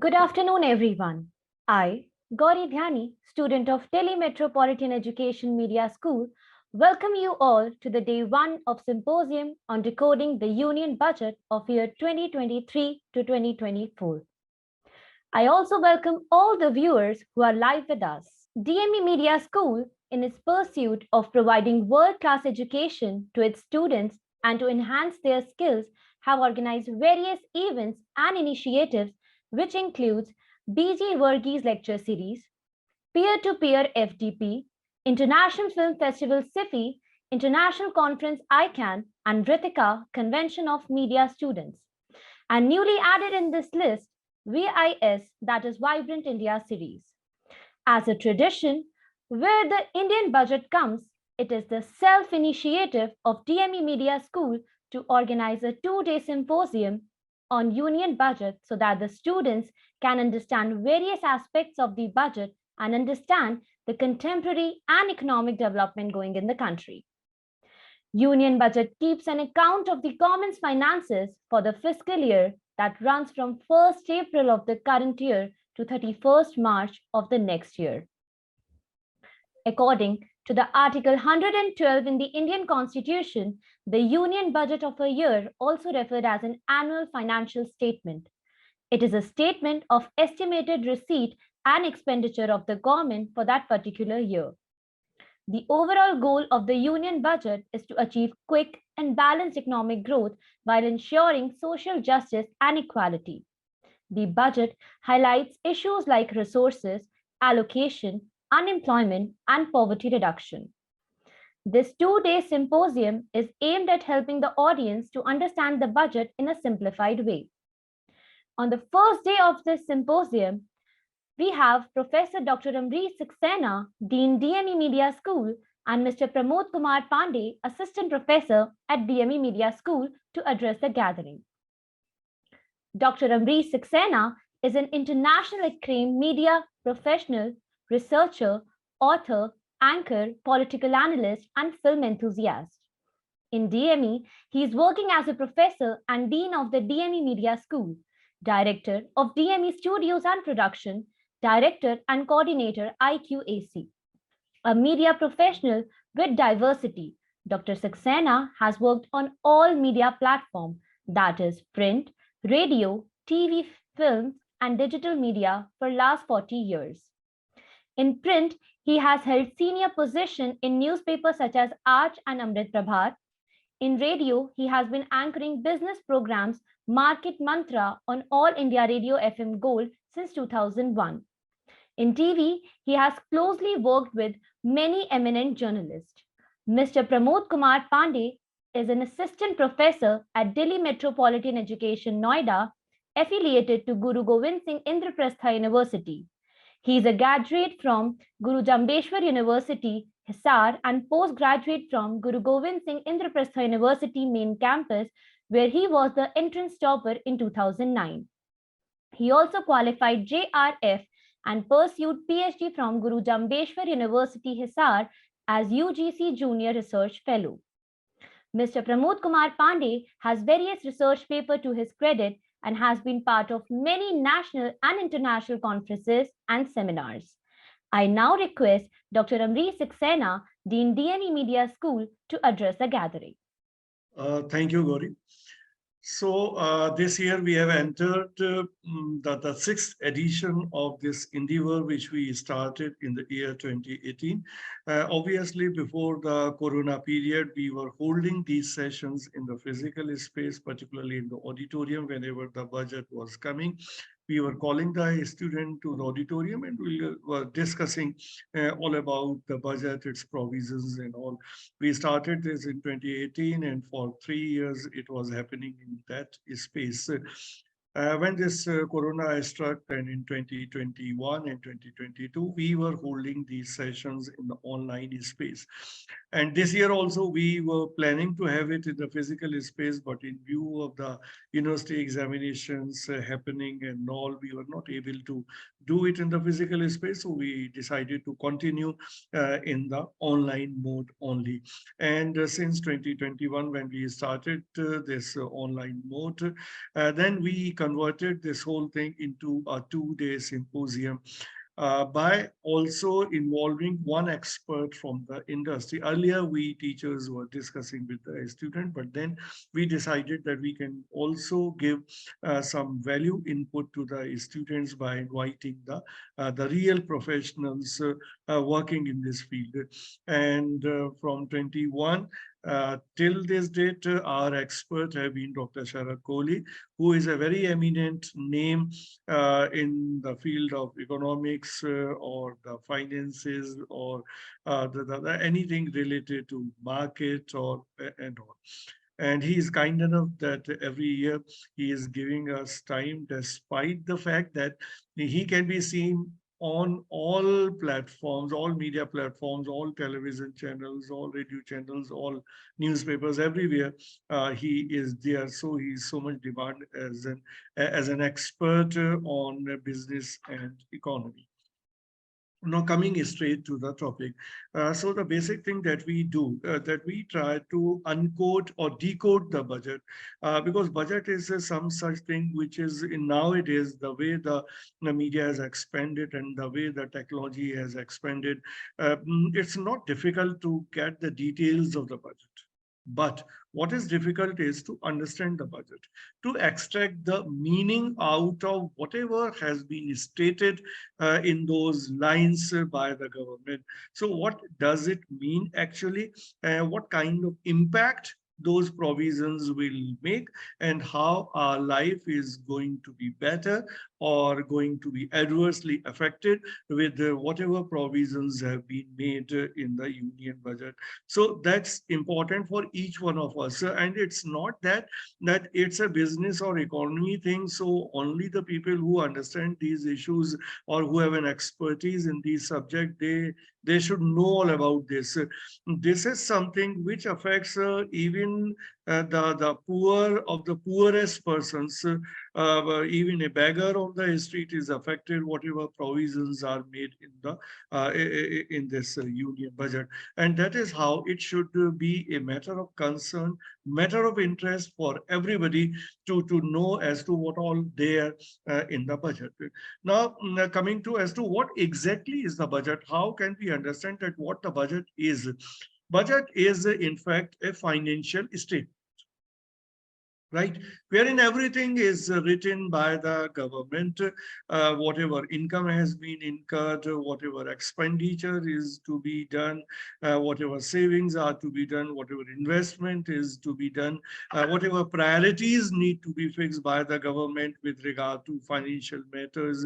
Good afternoon, everyone. I, Gauri Dhyani, student of Delhi Metropolitan Education Media School, welcome you all to the day one of Symposium on Decoding the Union Budget of year 2023 to 2024. I also welcome all the viewers who are live with us. DME Media School, in its pursuit of providing world-class education to its students and to enhance their skills, have organized various events and initiatives which includes BG Varghese Lecture Series, Peer-to-Peer FDP, International Film Festival SIFI, International Conference ICANN, and Ritika Convention of Media Students. And newly added in this list, VIS, that is Vibrant India Series. As a tradition, where the Indian budget comes, it is the self-initiative of DME Media School to organize a two-day symposium on union budget so that the students can understand various aspects of the budget and understand the contemporary and economic development going in the country. Union budget keeps an account of the government's finances for the fiscal year that runs from 1st April of the current year to 31st March of the next year. According to the Article 112 in the Indian Constitution, the union budget of a year, also referred as an annual financial statement. It is a statement of estimated receipt and expenditure of the government for that particular year. The overall goal of the union budget is to achieve quick and balanced economic growth while ensuring social justice and equality. The budget highlights issues like resources, allocation, unemployment, and poverty reduction. This two-day symposium is aimed at helping the audience to understand the budget in a simplified way. On the first day of this symposium, we have Professor Dr. Amrish Saxena, Dean DME Media School, and Mr. Pramod Kumar Pandey, Assistant Professor at DME Media School, to address the gathering. Dr. Amrish Saxena is an internationally acclaimed media professional, researcher, author, anchor, political analyst, and film enthusiast. In DME, he is working as a professor and dean of the DME Media School, director of DME Studios and Production, director and coordinator IQAC. A media professional with diversity, Dr. Saxena has worked on all media platforms, that is print, radio, TV, films, and digital media for last 40 years. In print, he has held senior position in newspapers such as Aaj and Amrit Prabhat. In radio, he has been anchoring business programs Market Mantra on All India Radio FM Gold since 2001. In TV, he has closely worked with many eminent journalists. Mr. Pramod Kumar Pandey is an assistant professor at Delhi Metropolitan Education Noida, affiliated to Guru Gobind Singh Indraprastha University. He is a graduate from Guru Jambeshwar University, Hisar, and postgraduate from Guru Gobind Singh Indraprastha University main campus, where he was the entrance topper in 2009. He also qualified JRF and pursued PhD from Guru Jambeshwar University, Hisar, as UGC Junior Research Fellow. Mr. Pramod Kumar Pandey has various research papers to his credit and has been part of many national and international conferences and seminars. I now request Dr. Amrish Saxena, Dean DME Media School, to address the gathering. Thank you, Gauri. So this year we have entered the sixth edition of this endeavor, which we started in the year 2018. Obviously, before the Corona period, we were holding these sessions in the physical space, particularly in the auditorium, whenever the budget was coming. We were calling the student to the auditorium and we were discussing all about the budget, its provisions and all. We started this in 2018 and for 3 years it was happening in that space. When this Corona struck and in 2021 and 2022, we were holding these sessions in the online space. And this year also, we were planning to have it in the physical space, but in view of the university examinations happening and all, we were not able to do it in the physical space. So we decided to continue in the online mode only. And since 2021, when we started this online mode, then we converted this whole thing into a 2-day symposium by also involving one expert from the industry. Earlier, we teachers were discussing with the student, but then we decided that we can also give some value input to the students by inviting the real professionals working in this field. And from 21 till this date, our expert have been Dr. Sharad Kohli, who is a very eminent name in the field of economics or the finances or anything related to market or and all. And he is kind enough that every year he is giving us time, despite the fact that he can be seen on all platforms, all media platforms, all television channels, all radio channels, all newspapers, everywhere. He is there. So he is so much demand as an expert on business and economy. Now coming straight to the topic. So the basic thing that we do, that we try to uncode or decode the budget, because budget is some such thing which is in nowadays the way the media has expanded and the way the technology has expanded. It's not difficult to get the details of the budget. But what is difficult is to understand the budget, to extract the meaning out of whatever has been stated in those lines by the government. So what does it mean actually? What kind of impact those provisions will make, and how our life is going to be better or going to be adversely affected with whatever provisions have been made in the union budget. So that's important for each one of us. And it's not that it's a business or economy thing. So only the people who understand these issues or who have an expertise in these subject, they should know all about this. This is something which affects even the poor of the poorest persons. Even a beggar on the street is affected, whatever provisions are made in the in this union budget. And that is how it should be a matter of concern, matter of interest for everybody to know as to what all there in the budget. Now, coming to as to what exactly is the budget, how can we understand that what the budget is? Budget is, in fact, a financial statement, right? Wherein everything is written by the government, whatever income has been incurred, whatever expenditure is to be done, whatever savings are to be done, whatever investment is to be done, whatever priorities need to be fixed by the government with regard to financial matters,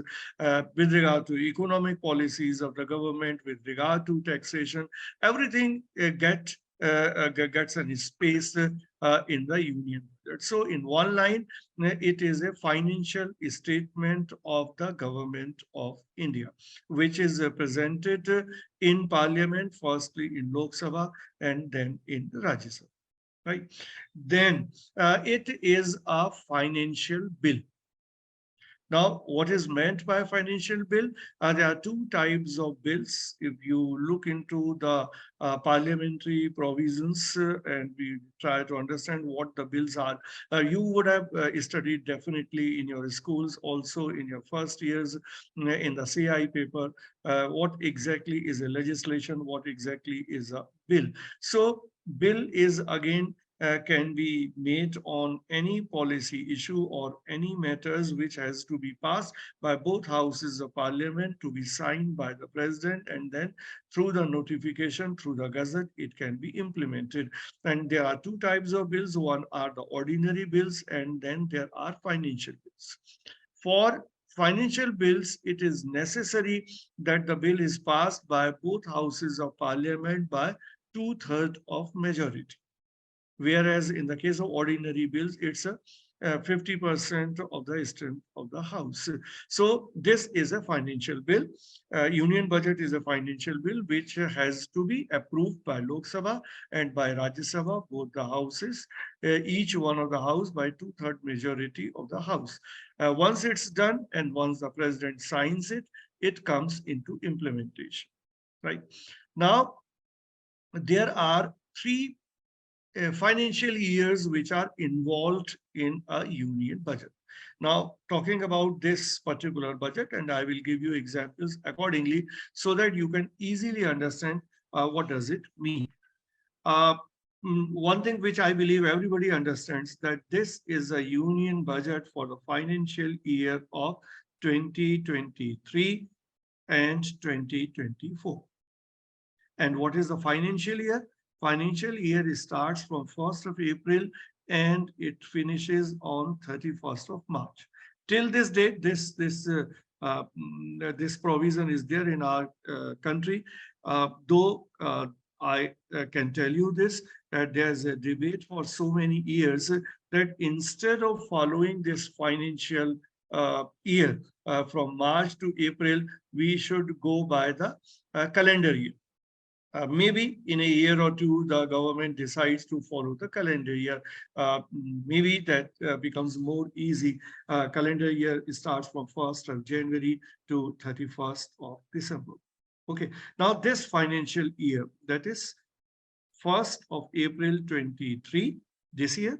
with regard to economic policies of the government, with regard to taxation, everything gets a space in the union. So in one line, it is a financial statement of the government of India, which is presented in parliament, firstly in Lok Sabha and then in Rajya Sabha, right? Then it is a financial bill. Now, what is meant by financial bill? There are two types of bills. If you look into the parliamentary provisions and we try to understand what the bills are, you would have studied definitely in your schools, also in your first years in the CI paper, what exactly is a legislation, what exactly is a bill. So bill is again can be made on any policy issue or any matters which has to be passed by both houses of parliament to be signed by the president, and then through the notification, through the gazette, it can be implemented. And there are two types of bills. One are the ordinary bills, and then there are financial bills. For financial bills, it is necessary that the bill is passed by both houses of parliament by 2/3 of majority. Whereas in the case of ordinary bills, it's a 50% of the strength of the house. So this is a financial bill. Union budget is a financial bill which has to be approved by Lok Sabha and by Rajya Sabha, both the houses, each one of the house by 2/3 majority of the house. Once it's done and once the president signs it, it comes into implementation, right? Now, there are three financial years which are involved in a union budget. Now, talking about this particular budget, and I will give you examples accordingly so that you can easily understand what does it mean. Uh, One thing which I believe everybody understands that this is a union budget for the financial year of 2023 and 2024. And what is the financial year? Financial year starts from 1st of April and it finishes on 31st of March. Till this date, this provision is there in our country. Though I can tell you this, that there's a debate for so many years that instead of following this financial year from March to April, we should go by the calendar year. Maybe in a year or two, the government decides to follow the calendar year. Maybe that becomes more easy. Calendar year starts from 1st of January to 31st of December. Okay, now this financial year, that is 1st of April 23, this year,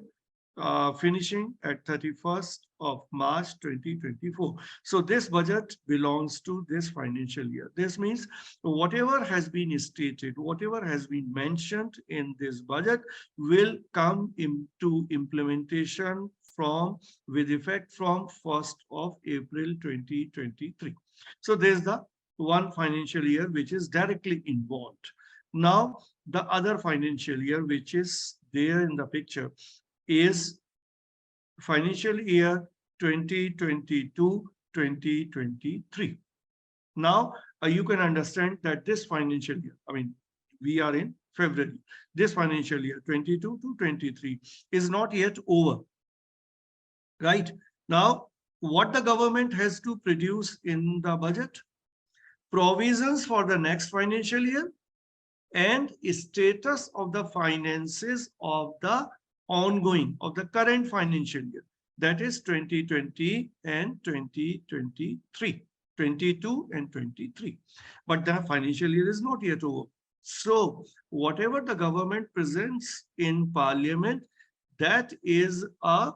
finishing at 31st of March 2024. So this budget belongs to this financial year. This means whatever has been stated, whatever has been mentioned in this budget will come into implementation from with effect from 1st of April 2023. So there's the one financial year which is directly involved. Now, the other financial year which is there in the picture is financial year 2022-2023. Now, you can understand that this financial year, I mean, we are in February, this financial year 22 to 23 is not yet over, right? Now, what the government has to produce in the budget? Provisions for the next financial year and status of the finances of the ongoing, of the current financial year, that is 2020 and 2023, 22 and 23. But the financial year is not yet over. So whatever the government presents in parliament, that is a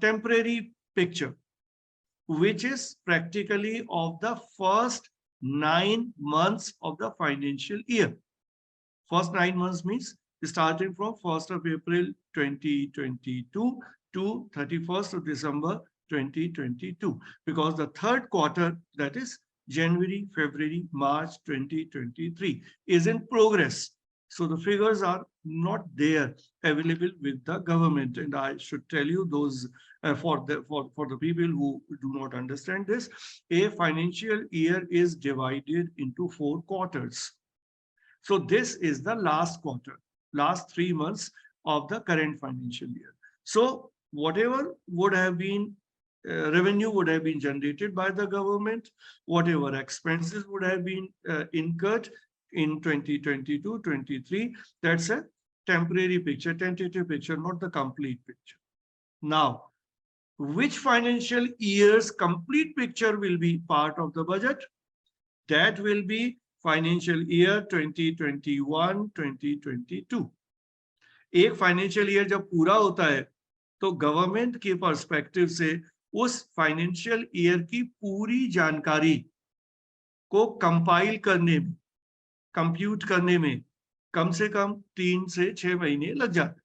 temporary picture, which is practically of the first 9 months of the financial year. First 9 months means starting from 1st of April 2022 to 31st of December 2022, because the third quarter, that is January, February, March 2023, is in progress. So the figures are not there available with the government. And I should tell you those for the people who do not understand this, a financial year is divided into 4 quarters. So this is the last quarter, last 3 months of the current financial year. So whatever would have been revenue would have been generated by the government, whatever expenses would have been incurred in 2022-23, that's a temporary picture, tentative picture, not the complete picture. Now, which financial year's complete picture will be part of the budget? That will be financial year 2021-2022. एक financial year जब पूरा होता है तो government के perspective से उस financial year की पूरी जानकारी को कंपाइल करने में, कंप्यूट करने में कम से कम 3 से 6 महीने लग जाते।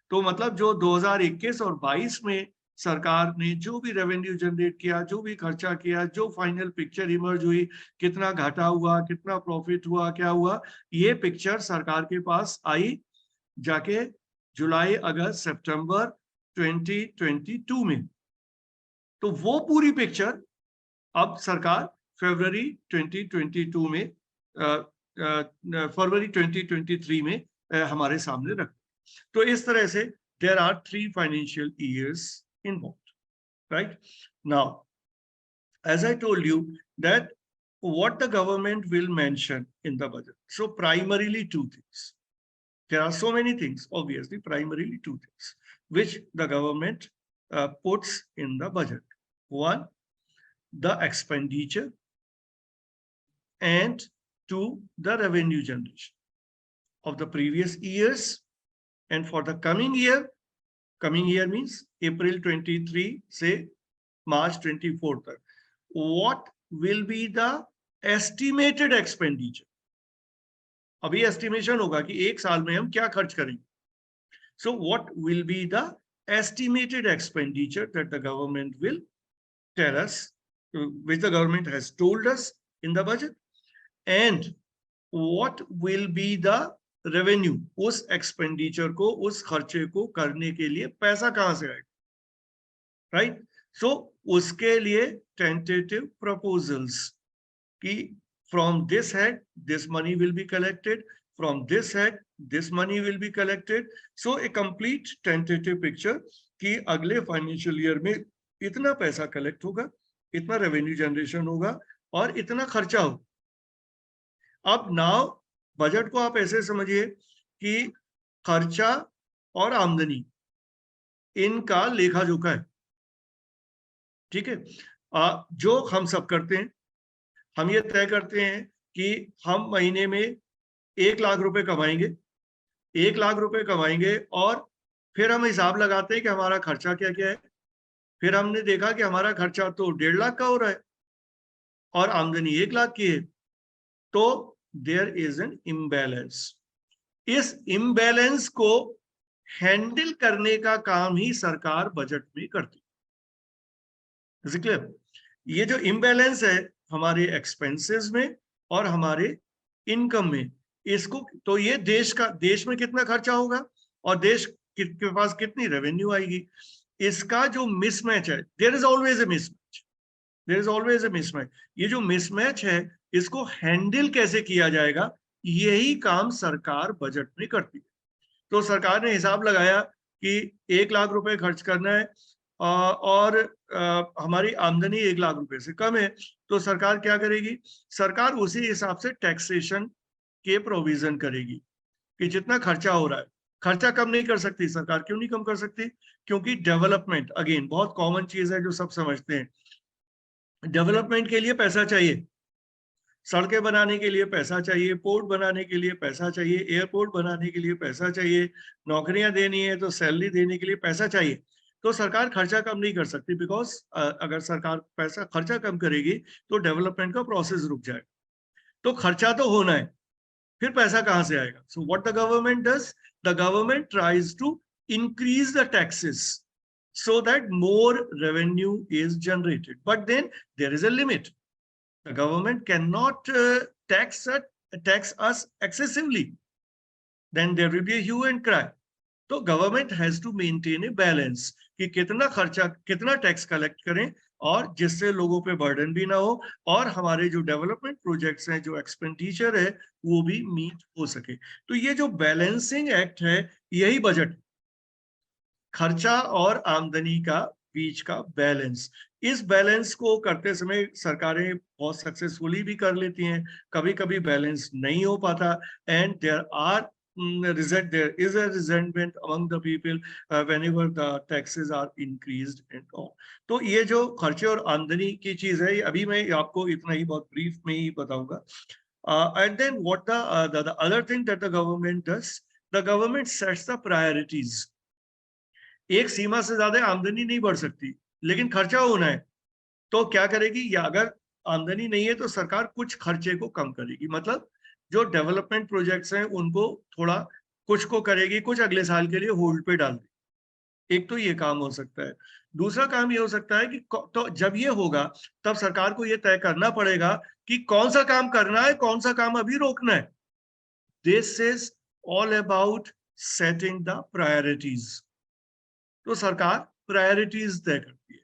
तो मतलब जो 2021 और 22 में सरकार ने जो भी रेवेन्यू जनरेट किया, जो भी खर्चा किया, जो फाइनल पिक्चर इमर्ज हुई, कितना घाटा हुआ, कितना प्रॉफिट हुआ, क्या हुआ, ये पिक्चर सरकार के पास आई जाके जुलाई, अगस्त, सितंबर 2022 में। तो वो पूरी पिक्चर अब सरकार फरवरी 2022 में, फरवरी 2023 में हमारे सामने रख। तो इस तरह से there are 3 financial years involved, right? Now, as I told you that what the government will mention in the budget. So primarily 2 things. There are so many things, obviously, primarily 2 things, which the government puts in the budget. One, the expenditure, and 2, the revenue generation. of the previous years, and for the coming year means April 23 से March 24 तक, what will be the estimated expenditure? अभी estimation होगा कि एक साल में हम क्या खर्च करेंगे. So what will be the estimated expenditure that the government will tell us, which the government has told us in the budget, and what will be the revenue, उस expenditure को, उस खर्चे को करने के लिए पैसा कहां से आएगा, right? So उसके लिए tentative proposals कि from this head this money will be collected, from this head this money will be collected. So a complete tentative picture कि अगले फाइनेंशियल ईयर में इतना पैसा कलेक्ट होगा, इतना रेवेन्यू जनरेशन होगा और इतना खर्चा होगा. अब नाउ बजट को आप ऐसे समझिए कि खर्चा और आमदनी इनका लेखा जोखा है. ठीक है. जो हम सब करते हैं, हम ये तय करते हैं कि हम महीने में 1 लाख रुपए कमाएंगे, 1 लाख रुपए कमाएंगे और फिर हम हिसाब लगाते हैं कि हमारा खर्चा क्या क्या है. फिर हमने देखा कि हमारा खर्चा तो 1.5 लाख का हो रहा है और आमदनी 1 लाख की है, तो देयर इज एन इम्बैलेंस. इस इम्बैलेंस को हैंडल करने का काम ही सरकार बजट में करती है. क्लियर? ये जो इम्बैलेंस है हमारे एक्सपेंसेस में और हमारे इनकम में, इसको तो ये देश में कितना खर्चा होगा और देश के पास कितनी रेवेन्यू आएगी, इसका जो मिसमैच है, there is always a mismatch, there is always a mismatch. ये जो मिसमैच है इसको हैंडल कैसे किया जाएगा, यही काम सरकार बजट में करती है. तो सरकार ने हिसाब लगाया कि 1 लाख रुपए खर्च करना है और हमारी आमदनी 1 लाख रुपए से कम है, तो सरकार क्या करेगी, सरकार उसी हिसाब से टैक्सेशन के प्रोविजन करेगी कि जितना खर्चा हो रहा है. खर्चा कम नहीं कर सकती सरकार. क्यों नहीं कम कर सकती? क्योंकि डेवलपमेंट, अगेन बहुत कॉमन चीज है जो सब समझते हैं, डेवलपमेंट के लिए पैसा चाहिए, सड़कें बनाने के लिए पैसा चाहिए, पोर्ट बनाने के लिए पैसा चाहिए, एयरपोर्ट बनाने के लिए पैसा चाहिए, नौकरियां देनी है तो सैलरी देने के लिए पैसा चाहिए. तो सरकार खर्चा कम नहीं कर सकती, बिकॉज अगर सरकार पैसा खर्चा कम करेगी तो डेवलपमेंट का प्रोसेस रुक जाएगा. तो खर्चा तो होना है, फिर पैसा कहां से आएगा? So what the government does, the government tries to increase the taxes so that more revenue is generated, but then there is a limit. The government cannot tax us excessively, then there will be a hue and cry. तो government has to maintain a balance कि कितना खर्चा, कितना tax collect करें और जिससे लोगों पे बर्डन भी ना हो और हमारे जो डेवलपमेंट प्रोजेक्ट्स हैं, जो एक्सपेंडिचर है, वो भी मीट हो सके. तो ये जो बैलेंसिंग एक्ट है, यही बजट, खर्चा और आमदनी का बीच का बैलेंस. इस बैलेंस को करते समय सरकारें बहुत सक्सेसफुली भी कर लेती हैं, कभी कभी बैलेंस नहीं हो पाता, and there is a resentment among the people whenever the taxes are increased and all. तो ये जो खर्चे और आमदनी की चीज है, अभी मैं आपको इतना ही बहुत ब्रीफ में ही बताऊंगा. And then what the other thing that the government does, the government sets the priorities. एक सीमा से ज्यादा आमदनी नहीं बढ़ सकती, लेकिन खर्चा होना है, तो क्या करेगी, या अगर आमदनी नहीं है तो सरकार कुछ खर्चे को कम करेगी. मतलब जो डेवलपमेंट प्रोजेक्ट्स हैं उनको थोड़ा कुछ को करेगी, कुछ अगले साल के लिए होल्ड पे डाल देगी. एक तो ये काम हो सकता है. दूसरा काम ये हो सकता है कि तो जब ये होगा तब सरकार को ये तय करना पड़ेगा कि कौन सा काम करना है, कौन सा काम अभी रोकना है. This is all about setting the priorities. तो सरकार प्रायोरिटीज तय करती है.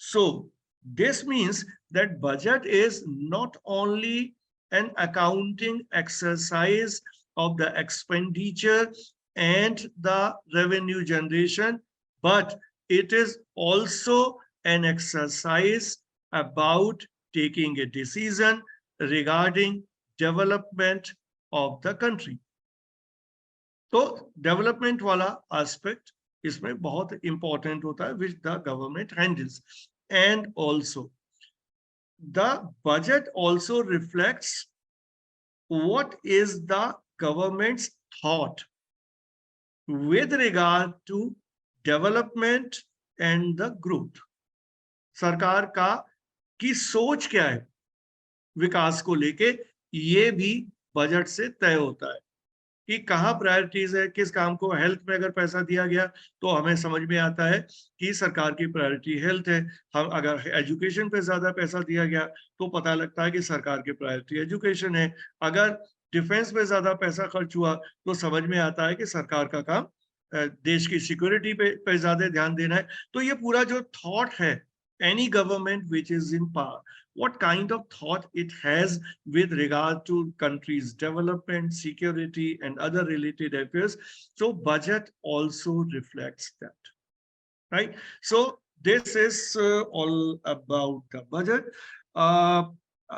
So this means that budget is not only an accounting exercise of the expenditure and the revenue generation, but it is also an exercise about taking a decision regarding development of the country. तो development वाला aspect इसमें बहुत important होता है, which the government handles. And also the budget also reflects what is the government's thought with regard to development and the growth. सरकार का की सोच क्या है विकास को लेके, ये भी बजट से तय होता है कि कहाँ प्रायोरिटीज है, किस काम को। हेल्थ में अगर पैसा दिया गया तो हमें समझ में आता है कि सरकार की प्रायोरिटी हेल्थ है। हम अगर एजुकेशन पे ज्यादा पैसा दिया गया तो पता लगता है कि सरकार की प्रायोरिटी एजुकेशन है। अगर डिफेंस पे ज्यादा पैसा खर्च हुआ तो समझ में आता है कि सरकार का काम देश की सिक्योरिटी पे ज्यादा ध्यान देना है। तो ये पूरा जो थॉट है, any government which is in power, what kind of thought it has with regard to country's development, security, and other related affairs. So budget also reflects that, right? So this is all about the budget.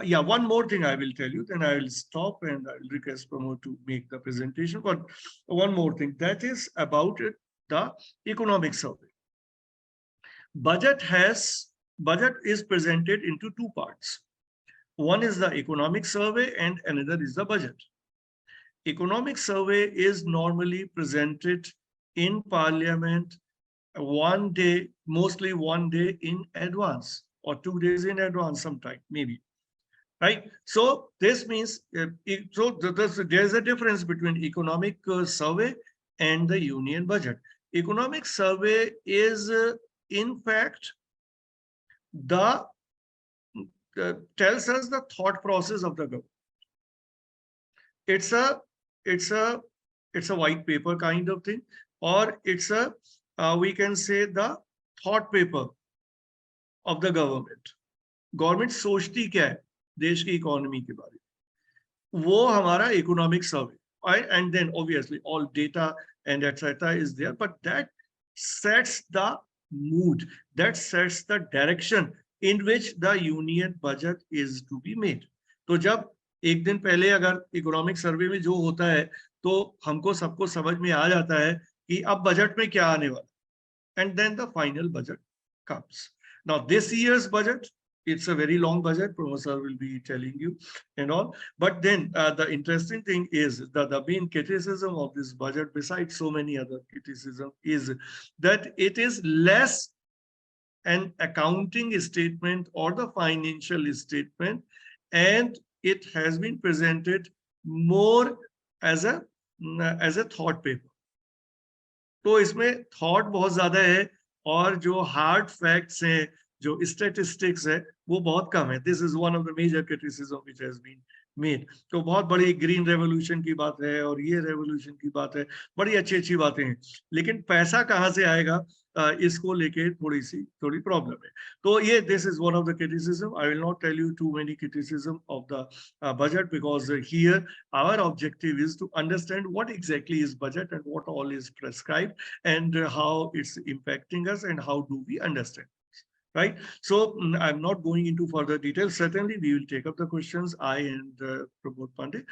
Yeah, one more thing I will tell you, then I will stop and I will request Pramod to make the presentation. But one more thing, that is about the economic survey. Budget is presented into two parts. One is the economic survey and another is the budget. Economic survey is normally presented in parliament one day, mostly one day in advance or 2 days in advance sometime, maybe. Right? So this means, there's a difference between economic survey and the union budget. Economic survey is in fact the tells us the thought process of the government. It's a white paper kind of thing, or it's a we can say the thought paper of the government. Government सोचती क्या है देश की economy के बारे में, वो हमारा economic survey, and then obviously all data and etc. is there, but that sets the mood, that sets the direction in which the union budget is to be made. तो जब एक दिन पहले अगर इकोनॉमिक सर्वे में जो होता है तो हमको सबको समझ में आ जाता है कि अब बजट में क्या आने वाला, and then the final budget comes. Now this year's budget, it's a very long budget, Professor will be telling you and all. But then the interesting thing is that the main criticism of this budget, besides so many other criticism, is that it is less an accounting statement or the financial statement, and it has been presented more as a thought paper. तो इसमें thought बहुत ज्यादा है और जो hard facts हैं, जो statistics है, वो बहुत कम है. This is one of the major criticism which has been made. तो बहुत बड़ी ग्रीन रेवोल्यूशन की बात है और ये रेवोल्यूशन की बात है, बड़ी अच्छी अच्छी बातें हैं, लेकिन पैसा कहाँ से आएगा इसको लेके थोड़ी प्रॉब्लम है. तो ये this is one of the criticism. I will not tell you too many criticism of the budget, because here our objective is to understand what exactly is budget and what all is prescribed and how it's impacting us and how do we understand. Right? So I'm not going into further details. Certainly, we will take up the questions, I and Pramod Pandey.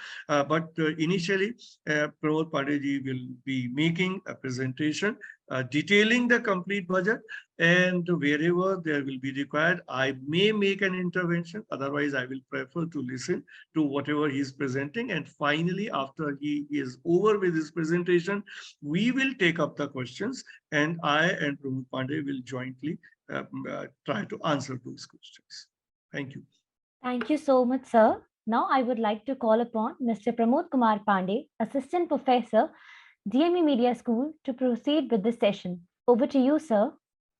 But initially, Pramod Pandey ji will be making a presentation detailing the complete budget, and wherever there will be required, I may make an intervention. Otherwise, I will prefer to listen to whatever he is presenting. And finally, after he is over with his presentation, we will take up the questions, and I and Pramod Pandey will jointly try to answer those questions. Thank you. Thank you so much, sir. Now I would like to call upon Mr. Pramod Kumar Pandey, Assistant Professor, DME Media School, to proceed with this session. Over to you, sir.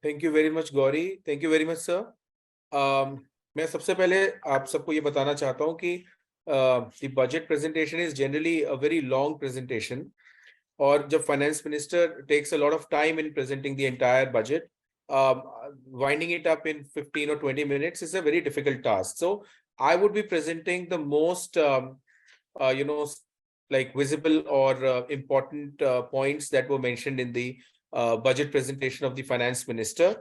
Thank you very much, Gauri. Thank you very much, sir. मैं सबसे पहले आप सबको ये बताना चाहता हूँ कि the budget presentation is generally a very long presentation. और जब finance minister takes a lot of time in presenting the entire budget, winding it up in 15 or 20 minutes is a very difficult task. So I would be presenting the most, like visible or important points that were mentioned in the budget presentation of the finance minister.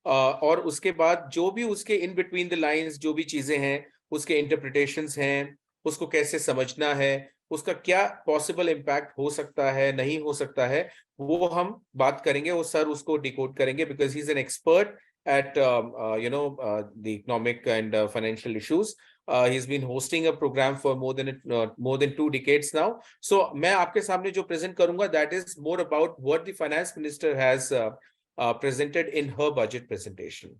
और उसके बाद जो भी उसके in between the lines जो भी चीजें हैं, उसके interpretations हैं, उसको कैसे समझना है, उसका क्या पॉसिबल इम्पैक्ट हो सकता है, नहीं हो सकता है, वो हम बात करेंगे. वो सर उसको डिकोड करेंगे because he is an expert at the economic and financial issues. He's been hosting a program for more than 2 decades now. So मैं आपके सामने जो present करूंगा, that is more about what the finance minister has presented in her budget presentation.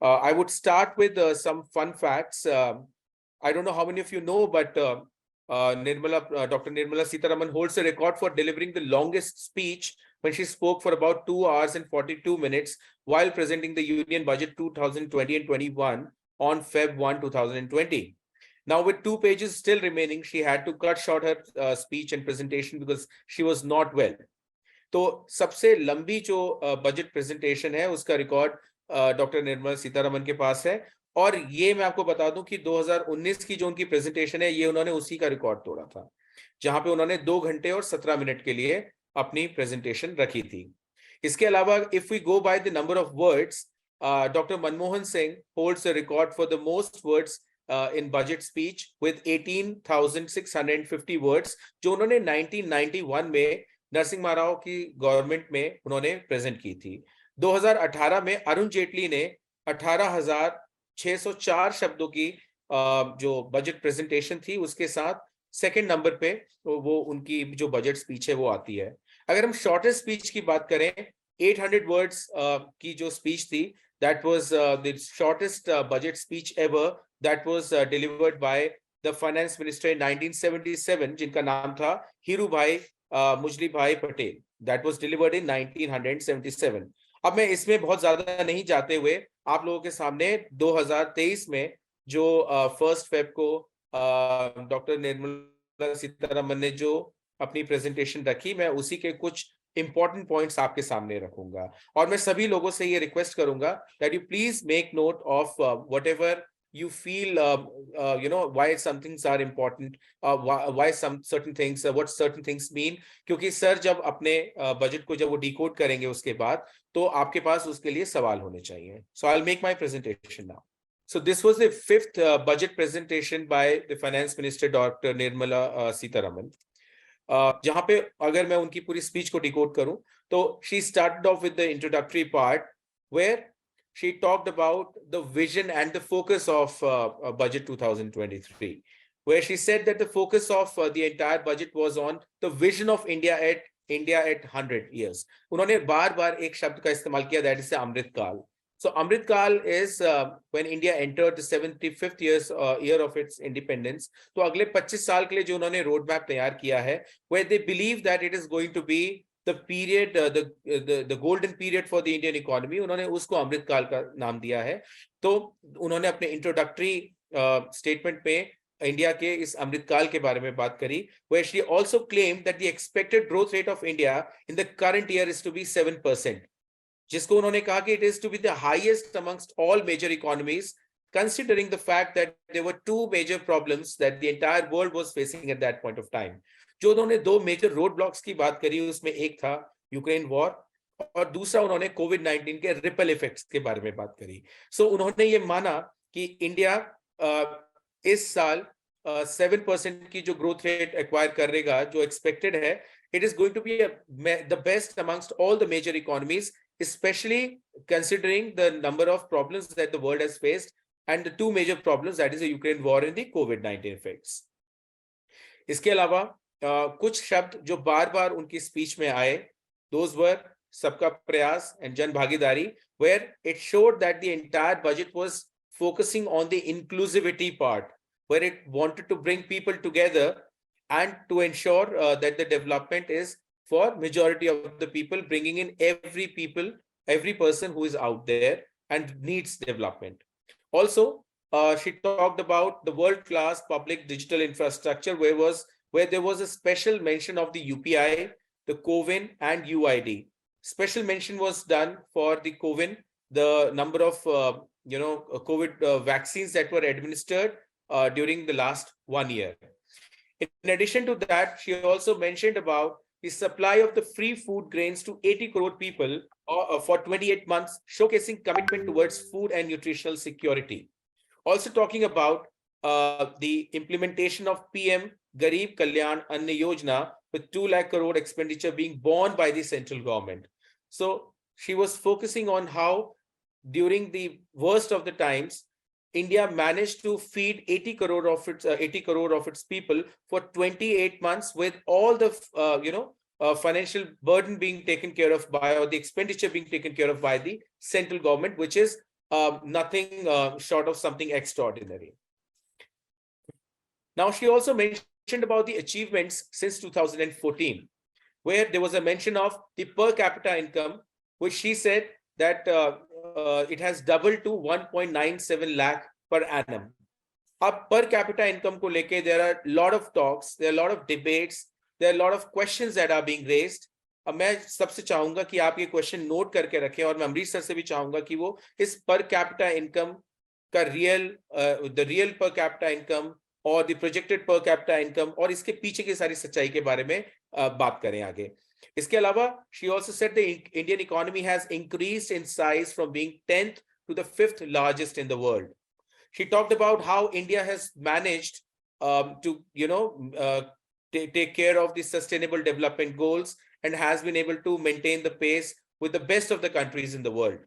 I would start with some fun facts. I don't know how many of you know, but Dr. Nirmala Sitharaman holds a record for delivering the longest speech when she spoke for about 2 hours and 42 minutes while presenting the Union Budget 2020 and 21 on Feb 1, 2020. Now, with 2 pages still remaining, she had to cut short her speech and presentation because she was not well. तो सबसे लंबी जो budget presentation है उसका record doctor Nirmala Sitharaman के पास है, और ये मैं आपको बता दूं कि 2019 की जो उनकी प्रेजेंटेशन है ये उन्होंने उसी का रिकॉर्ड तोड़ा था, जहां पे उन्होंने 2 घंटे और 17 मिनट के लिए अपनी प्रेजेंटेशन रखी थी। इसके अलावा if we go by the number of words, doctor Manmohan Singh holds a record for the most words in budget speech with 18,650 words, जो उन्होंने 1991 में नरसिम्हा राव की गवर्नमेंट में उन्होंने प्रेजेंट की थी। 2018 में अरुण जेटली ने 18,604 शब्दों की जो बजट प्रेजेंटेशन थी उसके साथ सेकंड नंबर पे वो उनकी जो बजट स्पीच है वो आती है। अगर हम शॉर्टेस्ट स्पीच की बात करें, 800 वर्ड्स की जो स्पीच थी, that was the shortest budget speech ever that was delivered by the finance minister in 1977, जिनका नाम था हीरू भाई मुजली भाई Patel. That was delivered in 1977। अब मैं इसमें बहुत ज्यादा नहीं जाते हुए आप लोगों के सामने 2023 में जो 1 फेब को डॉक्टर निर्मला सीतारमन ने जो अपनी प्रेजेंटेशन रखी, मैं उसी के कुछ इंपॉर्टेंट पॉइंट्स आपके सामने रखूंगा, और मैं सभी लोगों से ये रिक्वेस्ट करूंगा that you please make note of whatever you feel why some things are important, why some certain things, what certain things mean, क्योंकि सर जब अपने बजट को जब वो डिकोड करेंगे उसके बाद तो आपके पास उसके लिए सवाल होने चाहिए। So I'll make my presentation now. So this was the 5th budget presentation by the finance minister Dr. Nirmala Sitharaman, जहां पे अगर मैं उनकी पूरी स्पीच को डिकोड करूं तो she started off with the introductory part where she talked about the vision and the focus of budget 2023, where she said that the focus of the entire budget was on the vision of India at 100 years. उन्होंने बार-बार एक शब्द का इस्तेमाल किया, that is अमृत काल. So Amrit Kal is when India entered the 75th year of its independence. तो अगले 25 साल के लिए जो उन्होंने रोड मैप तैयार किया है, where they believe that it is going to be the period, the golden period for the Indian economy, उन्होंने उसको अमृत काल का नाम दिया है। तो उन्होंने अपने इंट्रोडक्टरी स्टेटमेंट में इंडिया के इस अमृत काल के बारे में बात करी, where she also claimed that the expected growth rate of India in the current year is to be 7%, जिसको उन्होंने कहा कि it is to be the highest amongst all major economies, considering the fact that there were 2 major problems that the entire world was facing at that point of time. जो उन्होंने 2 major road blocks की बात करी, उसमें एक था Ukraine war और दूसरा उन्होंने कोविड-19 के रिपल इफेक्ट्स के बारे में बात करी। सो उन्होंने ये माना कि इंडिया इस साल 7% की जो ग्रोथ रेट एक्वायर करेगा, जो एक्सपेक्टेड है, it is going to be the best amongst all the major economies, especially considering the number of problems that the world has faced and the 2 major problems, that is the Ukraine war and the COVID-19 effects. इसके अलावा कुछ शब्द जो बार-बार उनकी speech में आए, those were सबका प्रयास and जन भागीदारी, where it showed that the entire budget was focusing on the inclusivity part, where it wanted to bring people together and to ensure that the development is for majority of the people, bringing in every person who is out there and needs development. Also, she talked about the world-class public digital infrastructure, where there was a special mention of the UPI, the CoWIN and UID. Special mention was done for the CoWIN, the number of COVID vaccines that were administered during the last 1 year. In addition to that, she also mentioned about the supply of the free food grains to 80 crore people for 28 months, showcasing commitment towards food and nutritional security. Also talking about the implementation of PM Garib Kalyan Anna Yojana with 2 lakh crore expenditure being borne by the central government. So she was focusing on how during the worst of the times, India managed to feed 80 crore of its people for 28 months with all the financial burden being taken care of by, or the expenditure being taken care of by the central government, which is nothing short of something extraordinary. Now, she also mentioned about the achievements since 2014, where there was a mention of the per capita income, which she said that it has doubled to 1.97 lakh per annum. Ab per capita income ko leke, there are a lot of talks, there are a lot of debates, there are a lot of questions that are being raised. अब मैं सबसे चाहूंगा कि आप ये question note करके रखें, और मैं अमरीश सर से भी चाहूंगा कि वो इस पर कैपिटा इनकम का the real per capita income और the projected per capita income और इसके पीछे की सारी सच्चाई के बारे में बात करें आगे. इसके अलावा she also said the Indian economy has increased in size from being 10th to the 5th largest in the world. She talked about how India has managed to take care of the sustainable development goals and has been able to maintain the pace with the best of the countries in the world.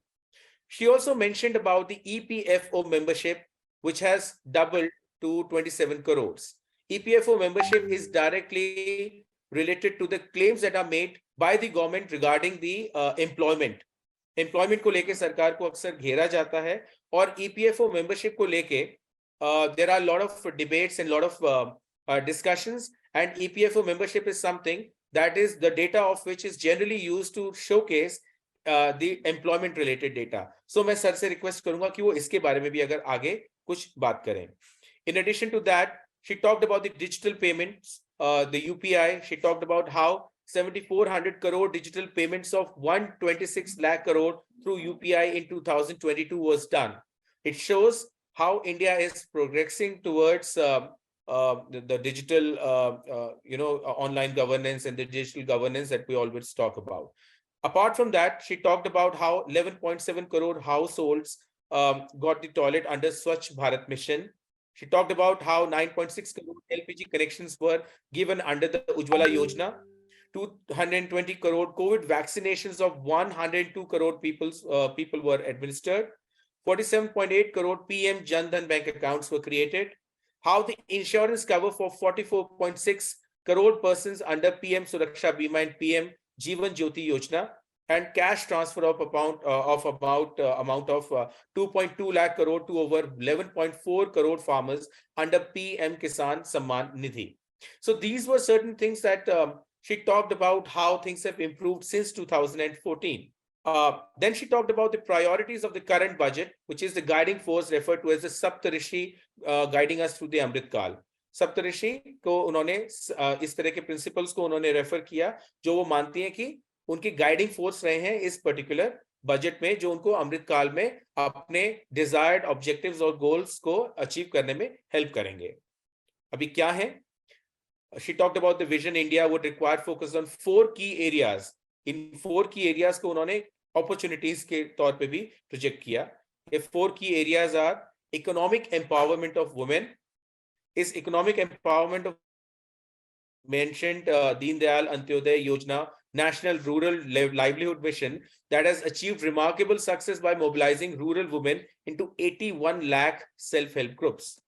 She also mentioned about the EPFO membership, which has doubled to 27 crores. EPFO membership is directly related to the claims that are made by the government regarding the employment. Employment को लेके सरकार को अक्सर घेरा जाता है, और EPFO membership को लेके there are a lot of debates and a lot of discussions, and EPFO membership is something that is the data of which is generally used to showcase the employment related data. So मैं sir से request करूंगा कि वो इसके बारे में भी अगर आगे कुछ बात करें. In addition to that, she talked about the digital payments, the UPI. She talked about how 7,400 crore digital payments of 126 lakh crore through UPI in 2022 was done. It shows how India is progressing towards the digital, online governance and the digital governance that we always talk about. Apart from that, she talked about how 11.7 crore households got the toilet under Swachh Bharat mission. She talked about how 9.6 crore LPG connections were given under the Ujjwala Yojana. 220 crore COVID vaccinations of 102 crore people were administered. 47.8 crore PM Jan Dhan bank accounts were created. How the insurance cover for 44.6 crore persons under PM Suraksha Bima and PM Jeevan Jyoti Yojana, and cash transfer of amount of 2.2 lakh crore to over 11.4 crore farmers under PM Kisan Samman Nidhi. So these were certain things that she talked about how things have improved since 2014. Then she talked about the priorities of the current budget, which is the guiding force referred to as the Saptarishi guiding us through the Amrit Kal. सप्तऋषि को उन्होंने इस तरह के principles को उन्होंने refer किया जो वो मानती हैं कि उनकी गाइडिंग फोर्स रहे हैं इस पर्टिकुलर बजट में, जो उनको अमृत काल में अपने डिजायर्ड ऑब्जेक्टिव्स और गोल्स को अचीव करने में हेल्प करेंगे. अभी क्या है? She talked about the vision India would require focus on 4 key areas. In 4 key areas को उन्होंने opportunities के तौर पे भी प्रोजेक्ट किया. ये 4 key areas are economic empowerment of women. इस economic empowerment of mentioned Deen Dayal Antyodaya Yojana, National Rural Livelihood Mission, that has achieved remarkable success by mobilizing rural women into 81 lakh self-help groups.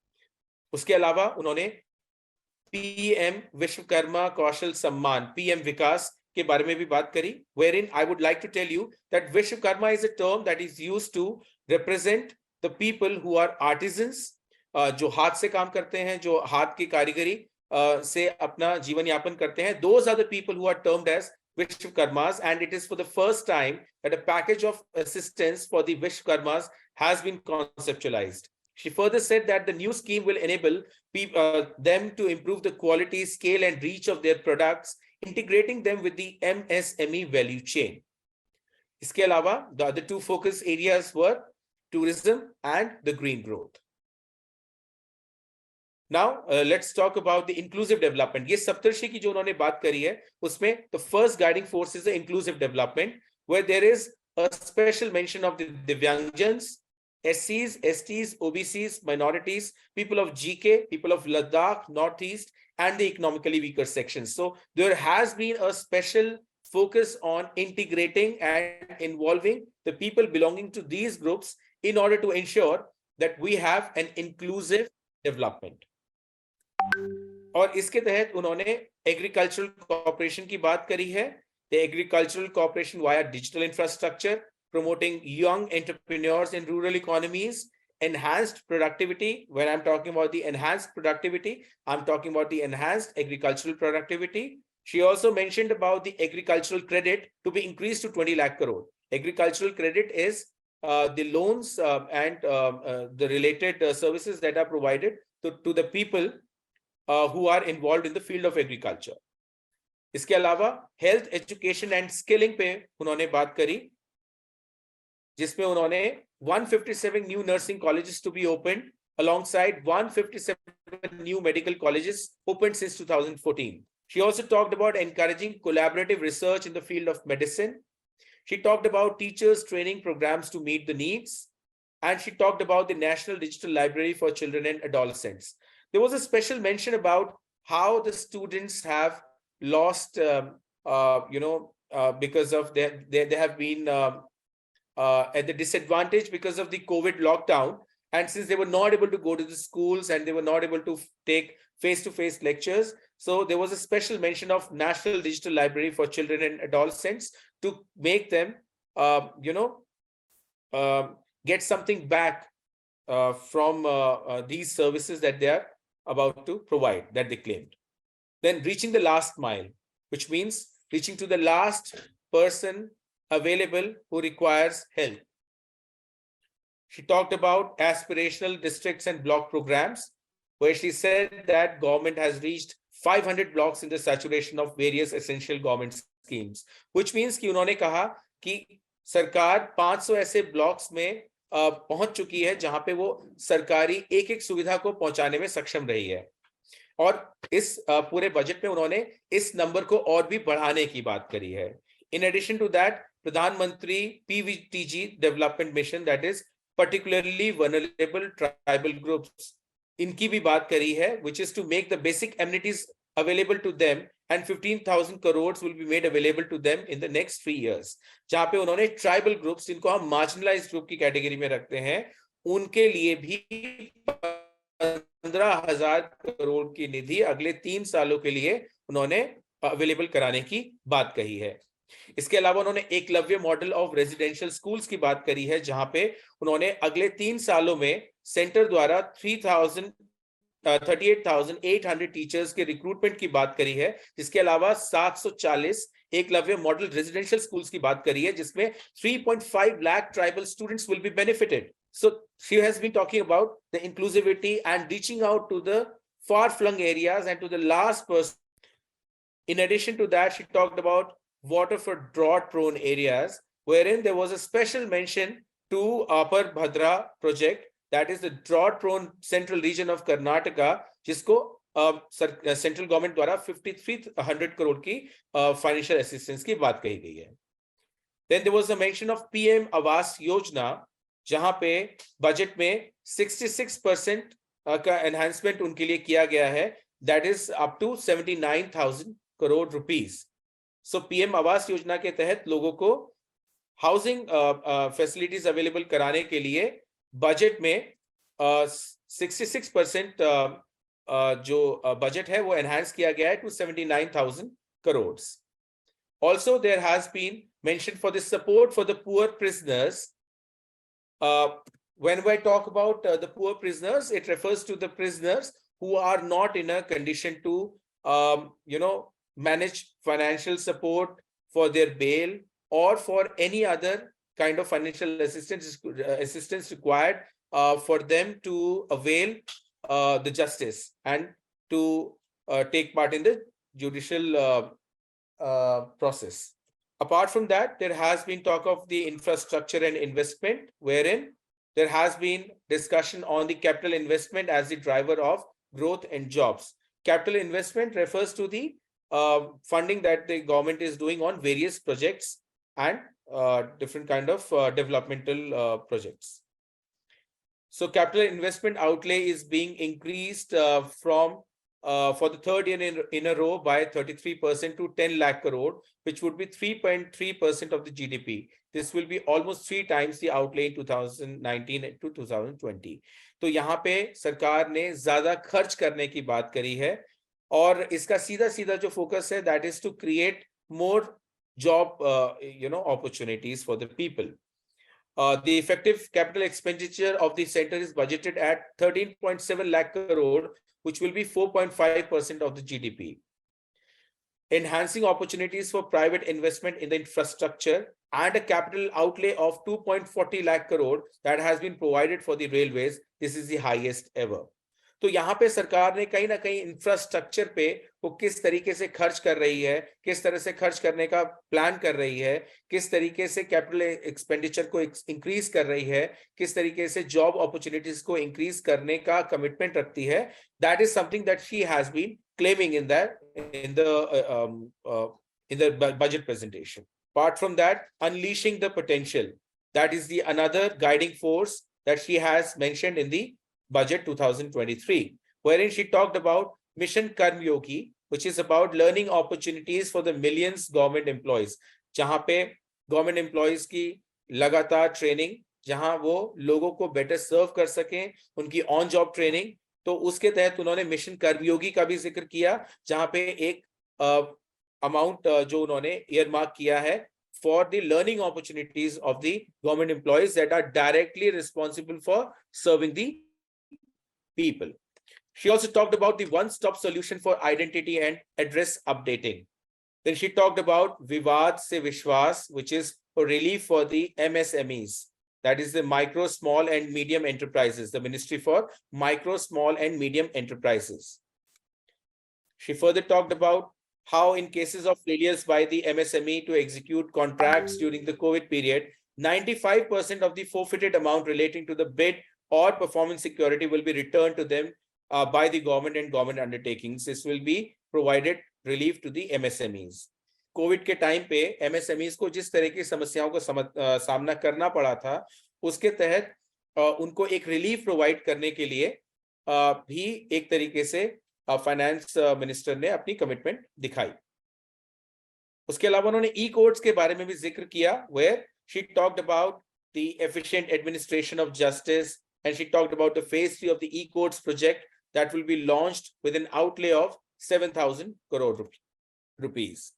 उसके अलावा उन्होंने PM Vishwakarma कौशल सम्मान, PM विकास के बारे में भी बात करी, wherein I would like to tell you that Vishwakarma is a term that is used to represent the people who are artisans, जो हाथ से काम करते हैं, जो हाथ की कारीगरी से अपना जीवन यापन करते हैं. Those are the people who are termed as Vishwakarmas, and it is for the first time that a package of assistance for the Vishwakarmas has been conceptualized. She further said that the new scheme will enable them to improve the quality, scale, and reach of their products, integrating them with the MSME value chain. इसके अलावा, the other 2 focus areas were tourism and the green growth. Now, let's talk about the inclusive development. ये सप्तर्षि की जो उन्होंने बात करी है, उसमें the first guiding force is the inclusive development, where there is a special mention of the Divyangjans, SCs, STs, OBCs, minorities, people of GK, people of Ladakh, Northeast, and the economically weaker sections. So there has been a special focus on integrating and involving the people belonging to these groups in order to ensure that we have an inclusive development. और इसके तहत उन्होंने agricultural corporation की बात करी है. The agricultural cooperation via digital infrastructure, promoting young entrepreneurs in rural economies, enhanced productivity. When I'm talking about the enhanced productivity, I'm talking about the enhanced agricultural productivity. She also mentioned about the agricultural credit to be increased to 20 lakh crore. Agricultural credit is the loans and the related services that are provided to the people who are involved in the field of agriculture. इसके अलावा health education and skilling पे उन्होंने बात करी, जिसमें उन्होंने 157 new nursing colleges to be open alongside 157 new medical colleges opened since 2014. She also talked about encouraging collaborative research in the field of medicine. She talked about teachers training programs to meet the needs, and she talked about the National Digital Library for Children and Adolescents. There was a special mention about how the students have lost, because of they have been at the disadvantage because of the COVID lockdown. And since they were not able to go to the schools and they were not able to take face-to-face lectures, so there was a special mention of National Digital Library for Children and Adolescents to make them, get something back from these services that they are about to provide, that they claimed. Then reaching the last mile, which means reaching to the last person available who requires help. She talked about aspirational districts and block programs, where she said that government has reached 500 blocks in the saturation of various essential government schemes, which means कि उन्होंने कहा कि सरकार 500 ऐसे blocks में पहुंच चुकी है जहां पे वो सरकारी एक एक सुविधा को पहुंचाने में सक्षम रही है. और इस पूरे बजट में उन्होंने इस नंबर को और भी बढ़ाने की बात करी है. In addition to that, प्रधानमंत्री PVTG development mission, that is particularly vulnerable tribal groups, इनकी भी बात करी है, which is to make the basic amenities available to them, and 15,000 crores will be made available to them in the next 3 years. जहां पे उन्होंने tribal groups, जिनको हम मार्जिनलाइज्ड ग्रुप की कैटेगरी में रखते हैं, उनके लिए भी 15,000 करोड़ की निधि अगले 3 सालों के लिए उन्होंने अवेलेबल कराने की बात कही है. इसके अलावा उन्होंने Eklavya model of residential schools की बात करी है, जहां पे उन्होंने अगले 3 सालों में सेंटर द्वारा 38,800 टीचर्स के रिक्रूटमेंट की बात करी है. जिसके अलावा 740 एकलव्य मॉडल रेजिडेंशियल स्कूल्स की बात करी है, जिसमें 3.5 lakh tribal students will be benefited. So she has been talking about the inclusivity and reaching out to the far-flung areas and to the last person. In addition to that, she talked about water for drought-prone areas, wherein there was a special mention to Upper Bhadra project, that is the drought-prone central region of Karnataka, जिसको central government द्वारा 5,300 करोड़ की financial assistance की बात कही गई है. Then there was a mention of PM Awas Yojana, जहां पे बजट में 66% का एनहांसमेंट उनके लिए किया गया है, that is up to 79,000 crore rupees. So PM Awas Yojana के तहत लोगों को हाउसिंग फैसिलिटीज अवेलेबल कराने के लिए बजट में 66% जो बजट है वो एनहांस किया गया है to 79,000 crore. Also there has been mention for the support for the poor prisoners. When I talk about the poor prisoners, it refers to the prisoners who are not in a condition to, manage financial support for their bail or for any other kind of financial assistance required for them to avail the justice and to take part in the judicial process. Apart from that, there has been talk of the infrastructure and investment, wherein there has been discussion on the capital investment as the driver of growth and jobs. Capital investment refers to the funding that the government is doing on various projects and different kind of developmental projects. So capital investment outlay is being increased from for the third year in a row by 33% to 10 lakh crore, which would be 3.3% of the GDP. This will be almost 3 times the outlay in 2019 to 2020. तो यहाँ पे सरकार ने ज्यादा खर्च करने की बात करी है और इसका सीधा सीधा जो फोकस है that is to create more job opportunities for the people. The effective capital expenditure of the center is budgeted at 13.7 lakh crore, which will be 4.5% of the GDP. Enhancing opportunities for private investment in the infrastructure and a capital outlay of 2.40 lakh crore that has been provided for the railways. This is the highest ever. तो यहाँ पे सरकार ने कहीं ना कहीं infrastructure पे वो किस तरीके से खर्च कर रही है, किस तरह से खर्च करने का प्लान कर रही है, किस तरीके से कैपिटल एक्सपेंडिचर को इंक्रीज कर रही है, किस तरीके से जॉब अपॉर्चुनिटीज को इंक्रीज करने का कमिटमेंट रखती है. That is something that she has been claiming in the budget presentation. Apart from that, unleashing the potential, that is the another guiding force that she has mentioned in the budget 2023, wherein she talked about Mission Karm Yogi, which is about learning opportunities for the millions government employees. जहां पे government employees की लगातार training, जहां वो लोगों को better सर्व कर सकें, उनकी ऑन जॉब ट्रेनिंग. तो उसके तहत उन्होंने मिशन कर्मयोगी का भी जिक्र किया, जहां पे एक अमाउंट जो उन्होंने ईयरमार्क किया है for the learning opportunities of the government employees that are directly responsible for serving the people. She also talked about the one-stop solution for identity and address updating. Then she talked about Vivad Se Vishwas, which is a relief for the MSMEs. That is the micro, small and medium enterprises, the Ministry for Micro, Small and Medium Enterprises. She further talked about how in cases of failures by the MSME to execute contracts during the COVID period, 95% of the forfeited amount relating to the bid or performance security will be returned to them by the government and government undertakings. This will be provided relief to the MSMEs. Covid के time पे MSMEs को जिस तरह की समस्याओं को सामना करना पड़ा था, उसके तहत उनको एक रिलीफ प्रोवाइड करने के लिए भी एक तरीके से फाइनेंस मिनिस्टर ने अपनी कमिटमेंट दिखाई. उसके अलावा उन्होंने ई कोर्ट्स के बारे में भी जिक्र किया, where she talked about the efficient administration of justice and she talked about the phase 3 of the e courts project that will be launched with an outlay of 7,000 crore rupees.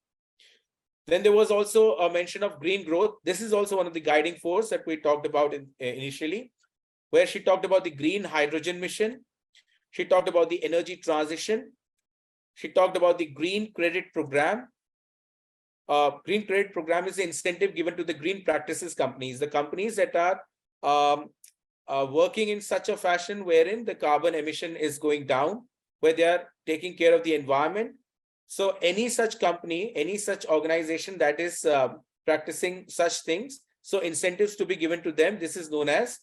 Then there was also a mention of green growth. This is also one of the guiding force that we talked about initially, where she talked about the green hydrogen mission. She talked about the energy transition. She talked about the green credit program. Green credit program is the incentive given to the green practices companies, the companies that are working in such a fashion wherein the carbon emission is going down, where they are taking care of the environment. So any such company, any such organization that is practicing such things, so incentives to be given to them, this is known as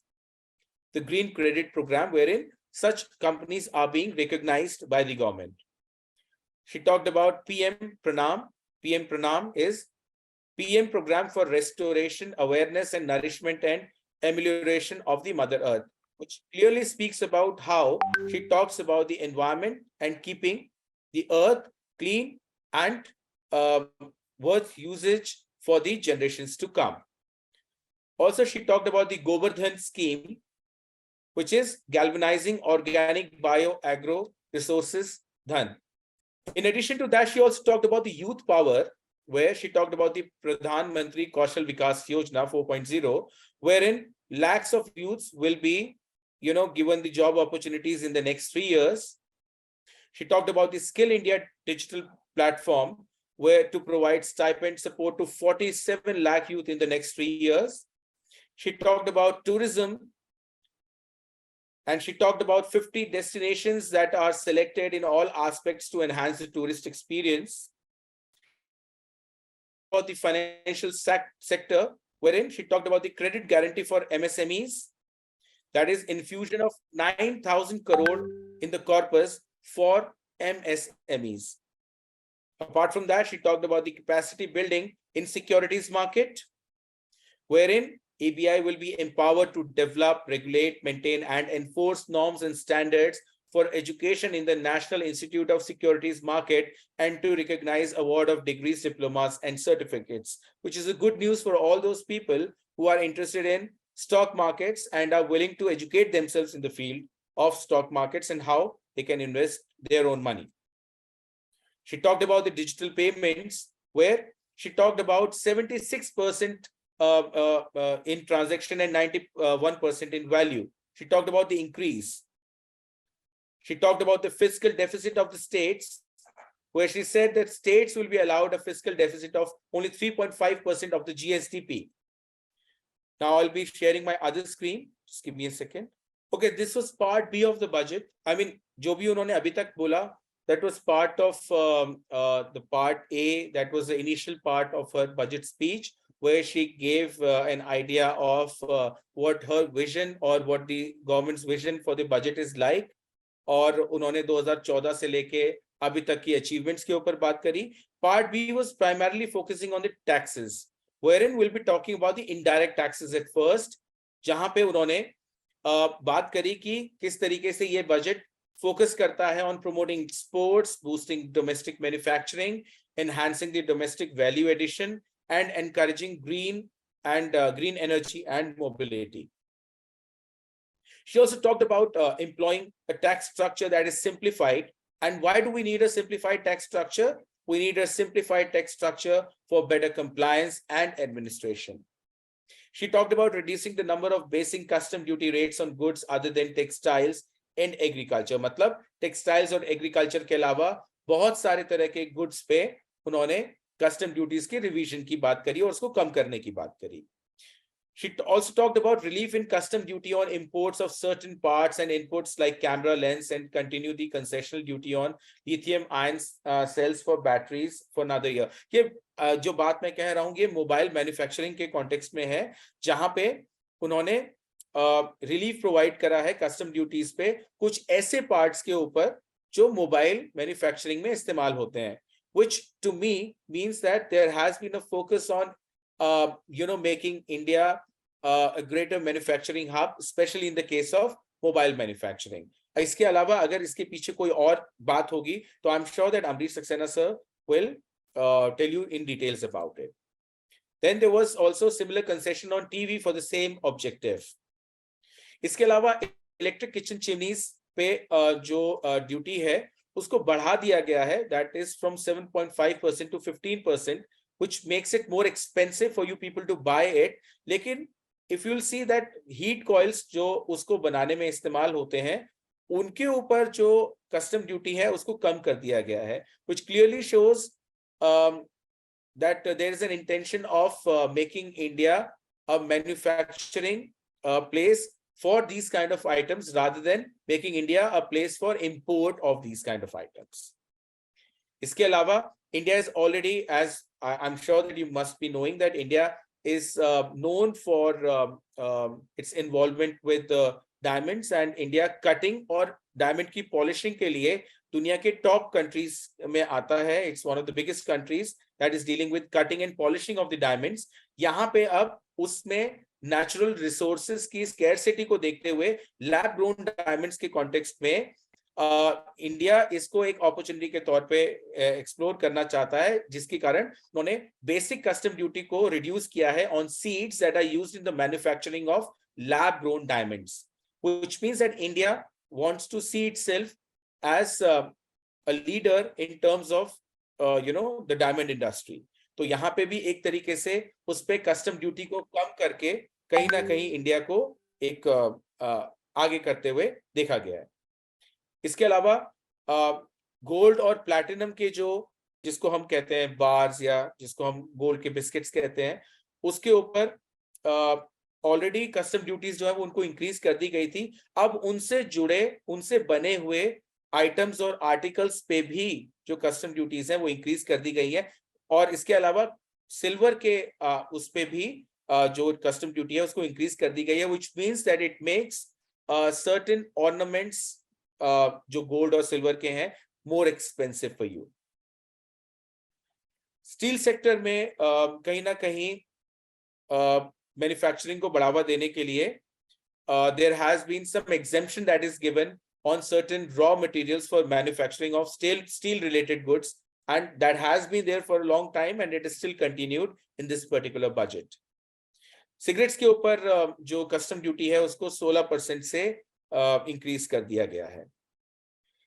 the green credit program, wherein such companies are being recognized by the government. She talked about PM Pranam. PM Pranam is PM program for restoration, awareness and nourishment and amelioration of the Mother Earth, which clearly speaks about how she talks about the environment and keeping the earth clean and worth usage for the generations to come. Also, she talked about the Govardhan scheme, which is galvanizing organic bio-agro resources dhan. In addition to that, she also talked about the youth power, where she talked about the Pradhan Mantri Kaushal Vikas Yojana 4.0, wherein lakhs of youths will be, given the job opportunities in the next 3 years. She talked about the Skill India digital platform, where to provide stipend support to 47 lakh youth in the next 3 years. She talked about tourism, and she talked about 50 destinations that are selected in all aspects to enhance the tourist experience. About the financial sector, wherein she talked about the credit guarantee for MSMEs, that is infusion of 9,000 crore in the corpus for MSMEs. Apart from that, she talked about the capacity building in securities market, wherein ABI will be empowered to develop, regulate, maintain, and enforce norms and standards for education in the National Institute of Securities Market and to recognize award of degrees, diplomas, and certificates, which is a good news for all those people who are interested in stock markets and are willing to educate themselves in the field of stock markets and how they can invest their own money. She talked about the digital payments, where she talked about 76% in transaction and 91% in value. She talked about the increase. She talked about the fiscal deficit of the states, where she said that states will be allowed a fiscal deficit of only 3.5% of the GSDP. Now I'll be sharing my other screen. Just give me a second. Okay, this was part B of the budget. I mean, जो भी उन्होंने अभी तक बोला, that was part of the part A. That was the initial part of her budget speech, where she gave an idea of what her vision or what the government's vision for the budget is like. और उन्होंने 2014 से लेके अभी तक की achievements के ऊपर बात करी. Part B was primarily focusing on the taxes, wherein we'll be talking about the indirect taxes at first, जहां पे उन्होंने बात करी कि किस तरीके से ये बजट फोकस करता है on promoting exports, boosting domestic manufacturing, enhancing the domestic value addition, and encouraging green energy and mobility. She also talked about employing a tax structure that is simplified. And why do we need a simplified tax structure? We need a simplified tax structure for better compliance and administration. She talked about reducing the number of basic custom duty rates on goods other than textiles and agriculture. मतलब textiles और agriculture के अलावा बहुत सारे तरह के goods पे उन्होंने custom duties के revision की बात करी और उसको कम करने की बात करी. She also talked about relief in custom duty on imports of certain parts and inputs like camera lens, and continue the concessional duty on lithium ion cells for batteries for another year. ये जो बात मैं कह रहा हूँ ये mobile manufacturing के context में है, जहां पे उन्होंने रिलीफ प्रोवाइड करा है कस्टम ड्यूटीज पे कुछ ऐसे पार्ट्स के ऊपर जो मोबाइल मैन्युफैक्चरिंग में इस्तेमाल होते हैं, which to me means that there has been a focus on making India a greater manufacturing hub, especially in the case of mobile manufacturing. इसके अलावा अगर इसके पीछे कोई और बात होगी तो I'm sure that Amrish Saxena sir will tell you in details about it. Then there was also similar concession on TV for the same objective. इसके अलावा इलेक्ट्रिक किचन चिमनीज पे जो ड्यूटी है उसको बढ़ा दिया गया है, that is from 7.5% to 15%, which makes it more expensive for you people to buy it. लेकिन if you'll see that heat coils जो उसको बनाने में इस्तेमाल होते हैं उनके ऊपर जो custom duty है उसको कम कर दिया गया है, which clearly shows that there is an intention of making India a manufacturing place for these kind of items rather than making India a place for import of these kind of items. इसके अलावा India is already, as I'm sure that you must be knowing, that India is known for its involvement with diamonds, and India cutting और diamond की polishing के लिए दुनिया के top countries में आता है. It's one of the biggest countries that is dealing with cutting and polishing of the diamonds. यहाँ पे अब उसमें natural resources की scarcity को देखते हुए lab grown diamonds के context में इंडिया इसको एक अपॉर्चुनिटी के तौर पे एक्सप्लोर करना चाहता है, जिसके कारण उन्होंने बेसिक कस्टम ड्यूटी को रिड्यूस किया है on seeds that are used in the manufacturing of lab grown diamonds, which means that India wants to see itself as a leader in terms of the diamond industry. तो यहाँ पे भी एक तरीके से उस पे कस्टम ड्यूटी को कम करके कहीं ना कहीं इंडिया को एक आगे करते हुए देखा गया है. इसके अलावा गोल्ड और प्लैटिनम के जो जिसको हम कहते हैं बार्स या जिसको हम गोल्ड के बिस्किट्स कहते हैं उसके ऊपर ऑलरेडी कस्टम ड्यूटीज जो है वो उनको इंक्रीज कर दी गई थी. अब उनसे जुड़े उनसे बने हुए आइटम्स और आर्टिकल्स पे भी जो कस्टम ड्यूटीज हैं वो इंक्रीज कर दी गई है. और इसके अलावा सिल्वर के उस पे भी जो कस्टम ड्यूटी है उसको इंक्रीज कर दी गई है, which means that it makes certain ornaments जो गोल्ड और सिल्वर के हैं more expensive for you. Steel sector में कहीं ना कहीं मैन्युफैक्चरिंग को बढ़ावा देने के लिए there has been some exemption that is given on certain raw materials for manufacturing of steel related goods, and that has been there for a long time and it is still continued in this particular budget. Cigarettes के ऊपर जो custom duty है उसको 16% से increase कर दिया गया है.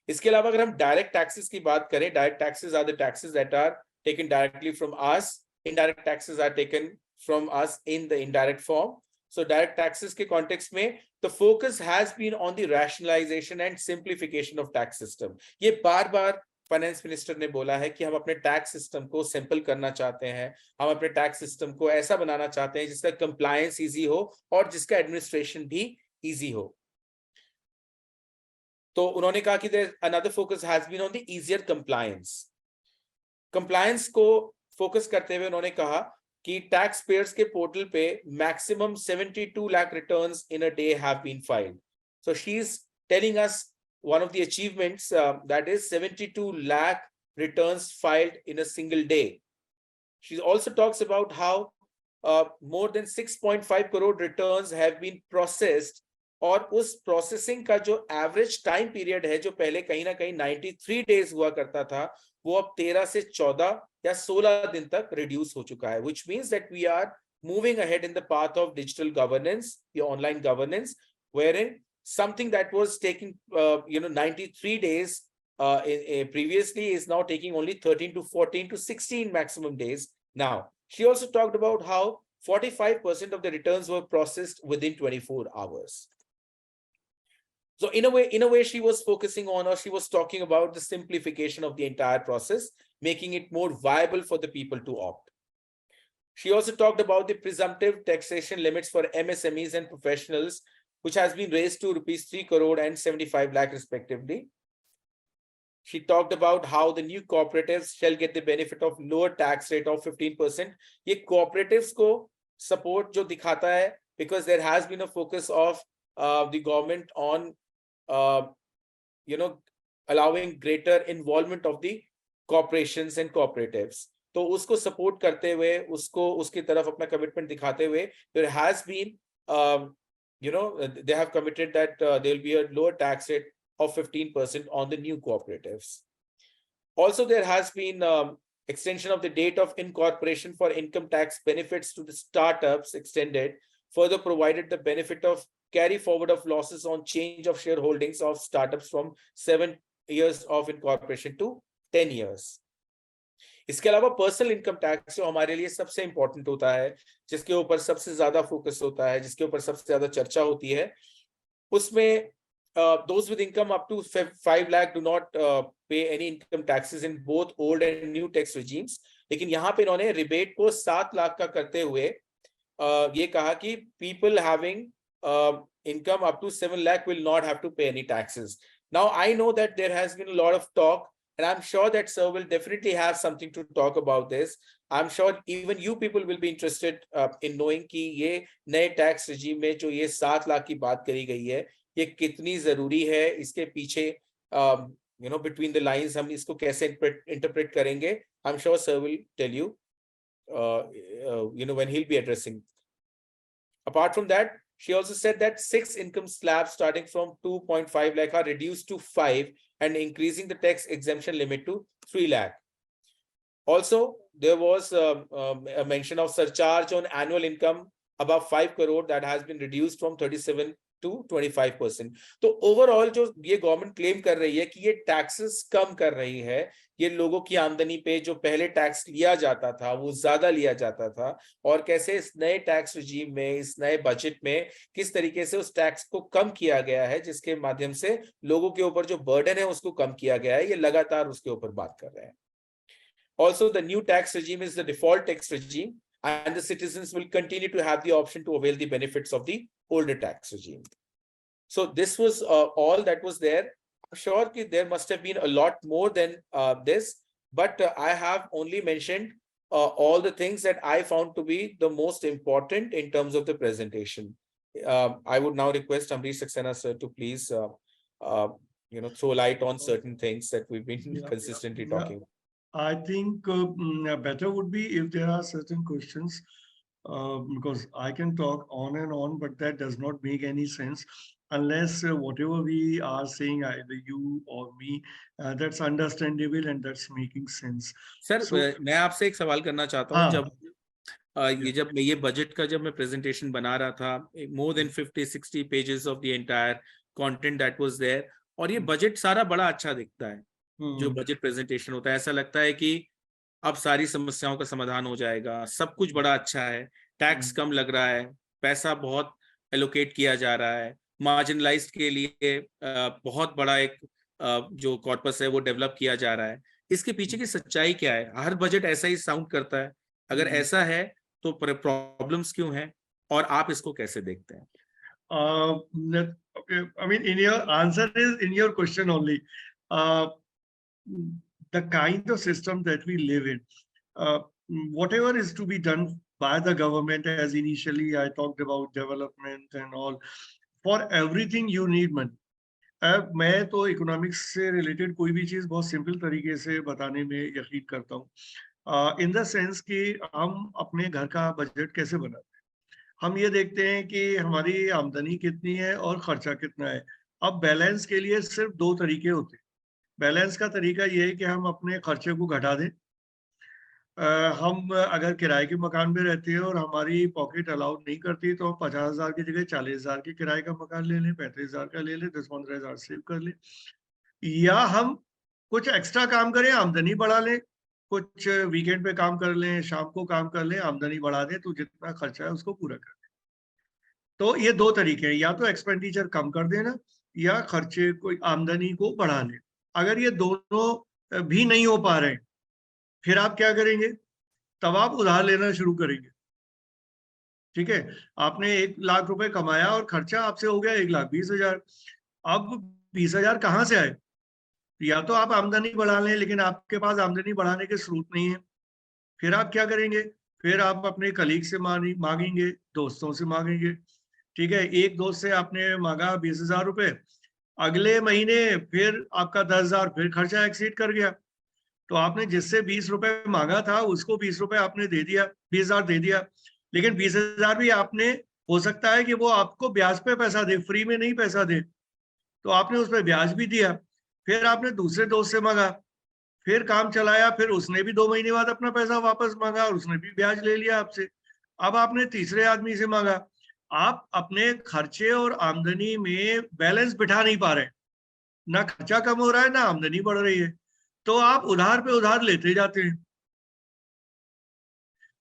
इसके अलावा अगर हम डायरेक्ट टैक्सेस की बात करें, direct taxes are the taxes that are taken directly from us, indirect taxes are taken from us in the indirect form. So direct taxes के कॉन्टेक्स्ट में the focus has been on the rationalisation and simplification of tax system. ये बार बार finance minister ने बोला है कि हम अपने टैक्स सिस्टम को सिंपल करना चाहते हैं, हम अपने टैक्स सिस्टम को ऐसा बनाना चाहते हैं जिसका कंप्लायंस इजी हो और जिसका एडमिनिस्ट्रेशन भी इजी हो. तो उन्होंने कहा कि another focus has been on the easier compliance. Compliance को फोकस करते हुए उन्होंने कहा कि टैक्स पेयर्स के पोर्टल पे maximum 72 lakh returns in a day have been filed. So she is telling us one of the achievements that is 72 lakh returns filed in a single day. She also talks about how more than 6.5 crore returns have been processed, और उस processing का जो average time period है जो पहले कहीं ना कहीं 93 डेज हुआ करता था वो अब 13 से 14 या 16 दिन तक रिड्यूस हो चुका है, which means that we are moving ahead in the path of digital governance, the online governance, wherein something that was taking 93 days previously is now taking only 13 to 14 to 16 maximum days now. She also talked about how 45% of the returns were processed within 24 hours. So in a way she was focusing on, or she was talking about the simplification of the entire process, making it more viable for the people to opt. She also talked about the presumptive taxation limits for MSMEs and professionals, which has been raised to rupees 3 crore and 75 lakh respectively. She talked about how the new cooperatives shall get the benefit of lower tax rate of 15%. ये cooperatives को support जो दिखाता है, because there has been a focus of the government on allowing greater involvement of the corporations and cooperatives. तो उसको support करते हुए, उसको उसकी तरफ अपना commitment दिखाते हुए, there has been they have committed that there will be a lower tax rate of 15% on the new cooperatives. Also, there has been extension of the date of incorporation for income tax benefits to the startups extended, further provided the benefit of carry forward of losses on change of shareholdings of startups from 7 years of incorporation to 10 years. इसके अलावा personal income tax जो हमारे लिए सबसे important होता है, जिसके ऊपर सबसे ज्यादा फोकस होता है, जिसके ऊपर सबसे ज्यादा चर्चा होती है, उसमें those with income up to 5 lakh do not pay any income taxes in both old and new tax regimes. लेकिन यहाँ पे इन्होंने रिबेट को 7 लाख का करते हुए ये कहा कि people having income up to 7 lakh will not have to pay any taxes. Now I know that there has been a lot of talk, and I'm sure that sir will definitely have something to talk about this. I'm sure even you people will be interested in knowing कि ये नए tax regime में जो ये 7 लाख की बात करी गई है, ये कितनी जरूरी है, इसके पीछे between the lines हम इसको कैसे interpret करेंगे. I'm sure sir will tell you when he'll be addressing. Apart from that, she also said that 6 income slabs starting from 2.5 lakh are reduced to 5 and increasing the tax exemption limit to 3 lakh. Also, there was a mention of surcharge on annual income above 5 crore that has been reduced from 37 to 25%. तो overall जो ये government claim कर रही है कि ये taxes कम कर रही है, ये लोगों की आमदनी पे जो पहले टैक्स लिया जाता था वो ज्यादा लिया जाता था, और कैसे इस नए टैक्स रिजीम में, इस नए बजट में किस तरीके से उस टैक्स को कम किया गया है, जिसके माध्यम से लोगों के ऊपर जो बर्डन है उसको कम किया गया है, ये लगातार उसके ऊपर बात कर रहे हैं. Also, the new tax regime is the default tax regime, and the citizens will continue to have the option to avail the benefits of the older tax regime. So this was all that was there. I'm sure that there must have been a lot more than this, but I have only mentioned all the things that I found to be the most important in terms of the presentation. I would now request Amrish Saxena sir to please throw light on certain things that we've been consistently talking about. I think better would be if there are certain questions, because I can talk on and on, but that does not make any sense. unless whatever we are saying, either you or me, that's understandable and that's making sense. Sir So, मैं आपसे एक सवाल करना चाहता हूँ, हाँ, जब जब मैं ये बजट का जब मैं प्रेजेंटेशन बना रहा था, more than 50-60 pages of the entire content that was there, और ये बजट सारा बड़ा अच्छा दिखता है। जो बजट प्रेजेंटेशन होता है, ऐसा लगता है कि अब सारी समस्याओं का समाधान हो जाएगा, सब कुछ बड़ा अच्छा है, टैक्स कम लग रहा है, पैसा बहुत एलोकेट किया जा रहा है, मार्जिनलाइज्ड के लिए बहुत बड़ा एक जो कॉर्पस है वो डेवलप किया जा रहा है। इसके पीछे की सच्चाई क्या है? हर बजट ऐसा ही साउंड करता है। अगर ऐसा है तो प्रॉब्लम्स क्यों हैं, और आप इसको कैसे देखते हैं? Okay, I mean, in your answer is in your question only. Uh, the kind of system that we live in, whatever is to be done by the government, as initially I talked about development and all, for everything you need money. मैं तो economics से related कोई भी चीज बहुत simple तरीके से बताने में यकीन करता हूँ, इन द सेंस कि हम अपने घर का बजट कैसे बनाते हैं। हम ये देखते हैं कि हमारी आमदनी कितनी है और खर्चा कितना है। अब बैलेंस के लिए सिर्फ दो तरीके होते हैं। बैलेंस का तरीका ये है कि हम अपने खर्चे को घटा दें। हम अगर किराए के मकान में रहते हैं और हमारी पॉकेट अलाउ नहीं करती, तो हम 50,000 की जगह 40,000 के किराए का मकान ले लें, 35,000 का ले लें, 10-15,000 सेव कर लें। या हम कुछ एक्स्ट्रा काम करें, आमदनी बढ़ा लें, कुछ वीकेंड पे काम कर लें, शाम को काम कर लें, आमदनी बढ़ा दें, तो जितना खर्चा है उसको पूरा कर दें। तो ये दो तरीके हैं, या तो एक्सपेंडिचर कम कर देना या खर्चे को, आमदनी को बढ़ा लें। अगर ये दोनों भी नहीं हो पा रहे, फिर आप क्या करेंगे? तब आप उधार लेना शुरू करेंगे। ठीक है, आपने 1,00,000 रुपए कमाया और खर्चा आपसे हो गया 1,20,000। अब 20,000 कहाँ से आए? या तो आप आमदनी बढ़ा लें, लेकिन आपके पास आमदनी बढ़ाने के स्रोत नहीं है। फिर आप क्या करेंगे? फिर आप अपने कलीग से मांगेंगे, दोस्तों से मांगेंगे। ठीक है, एक दोस्त से आपने मांगा 20,000 रुपए, अगले महीने फिर आपका 10,000 फिर खर्चा एक्सीड कर गया। तो आपने जिससे 20 रुपए मांगा था, उसको 20 रुपए आपने दे दिया, 20,000 दे दिया, लेकिन 20,000 भी आपने, हो सकता है कि वो आपको ब्याज पे पैसा दे, फ्री में नहीं पैसा दे, तो आपने उस पर ब्याज भी दिया। फिर आपने दूसरे दोस्त से मांगा, फिर काम चलाया, फिर उसने भी 2 महीने बाद अपना पैसा वापस मांगा और उसने भी ब्याज ले लिया आपसे। अब आपने तीसरे आदमी से मांगा। आप अपने खर्चे और आमदनी में बैलेंस बिठा नहीं पा रहे, ना खर्चा कम हो रहा है, ना आमदनी बढ़ रही है, तो आप उधार पे उधार लेते जाते हैं।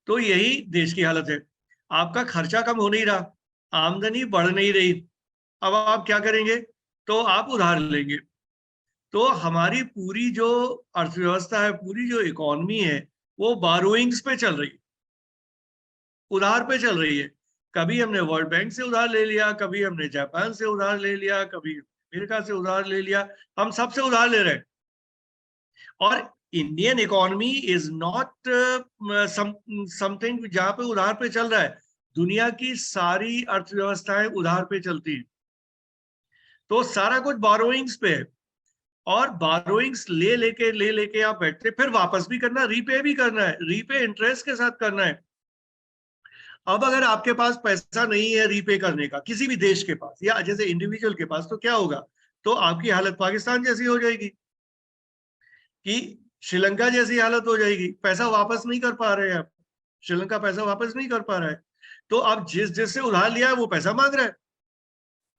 तो यही देश की हालत है। आपका खर्चा कम हो नहीं रहा, आमदनी बढ़ नहीं रही, अब आप क्या करेंगे? तो आप उधार लेंगे। तो हमारी पूरी जो अर्थव्यवस्था है, पूरी जो इकोनॉमी है, वो बारोइंग्स पे चल रही है, उधार पे चल रही है। कभी हमने वर्ल्ड बैंक से उधार ले लिया, कभी हमने जापान से उधार ले लिया, कभी अमेरिका से उधार ले लिया, हम सबसे उधार ले रहे हैं। और Indian economy is not something जहां पे उधार पे चल रहा है। दुनिया की सारी अर्थव्यवस्थाएं उधार पे चलती है, तो सारा कुछ बारोइंग्स पे है। और बारोइंग्स ले लेके आप बैठते, फिर वापस भी करना, रीपे भी करना है, रीपे इंटरेस्ट के साथ करना है। अब अगर आपके पास पैसा नहीं है रीपे करने का, किसी भी देश के पास या जैसे इंडिविजुअल के पास, तो क्या होगा? तो आपकी हालत पाकिस्तान जैसी हो जाएगी, कि श्रीलंका जैसी हालत हो जाएगी। पैसा वापस नहीं कर पा रहे हैं आप, श्रीलंका पैसा वापस नहीं कर पा रहा है, तो आप जिससे उधार लिया है वो पैसा मांग रहा है,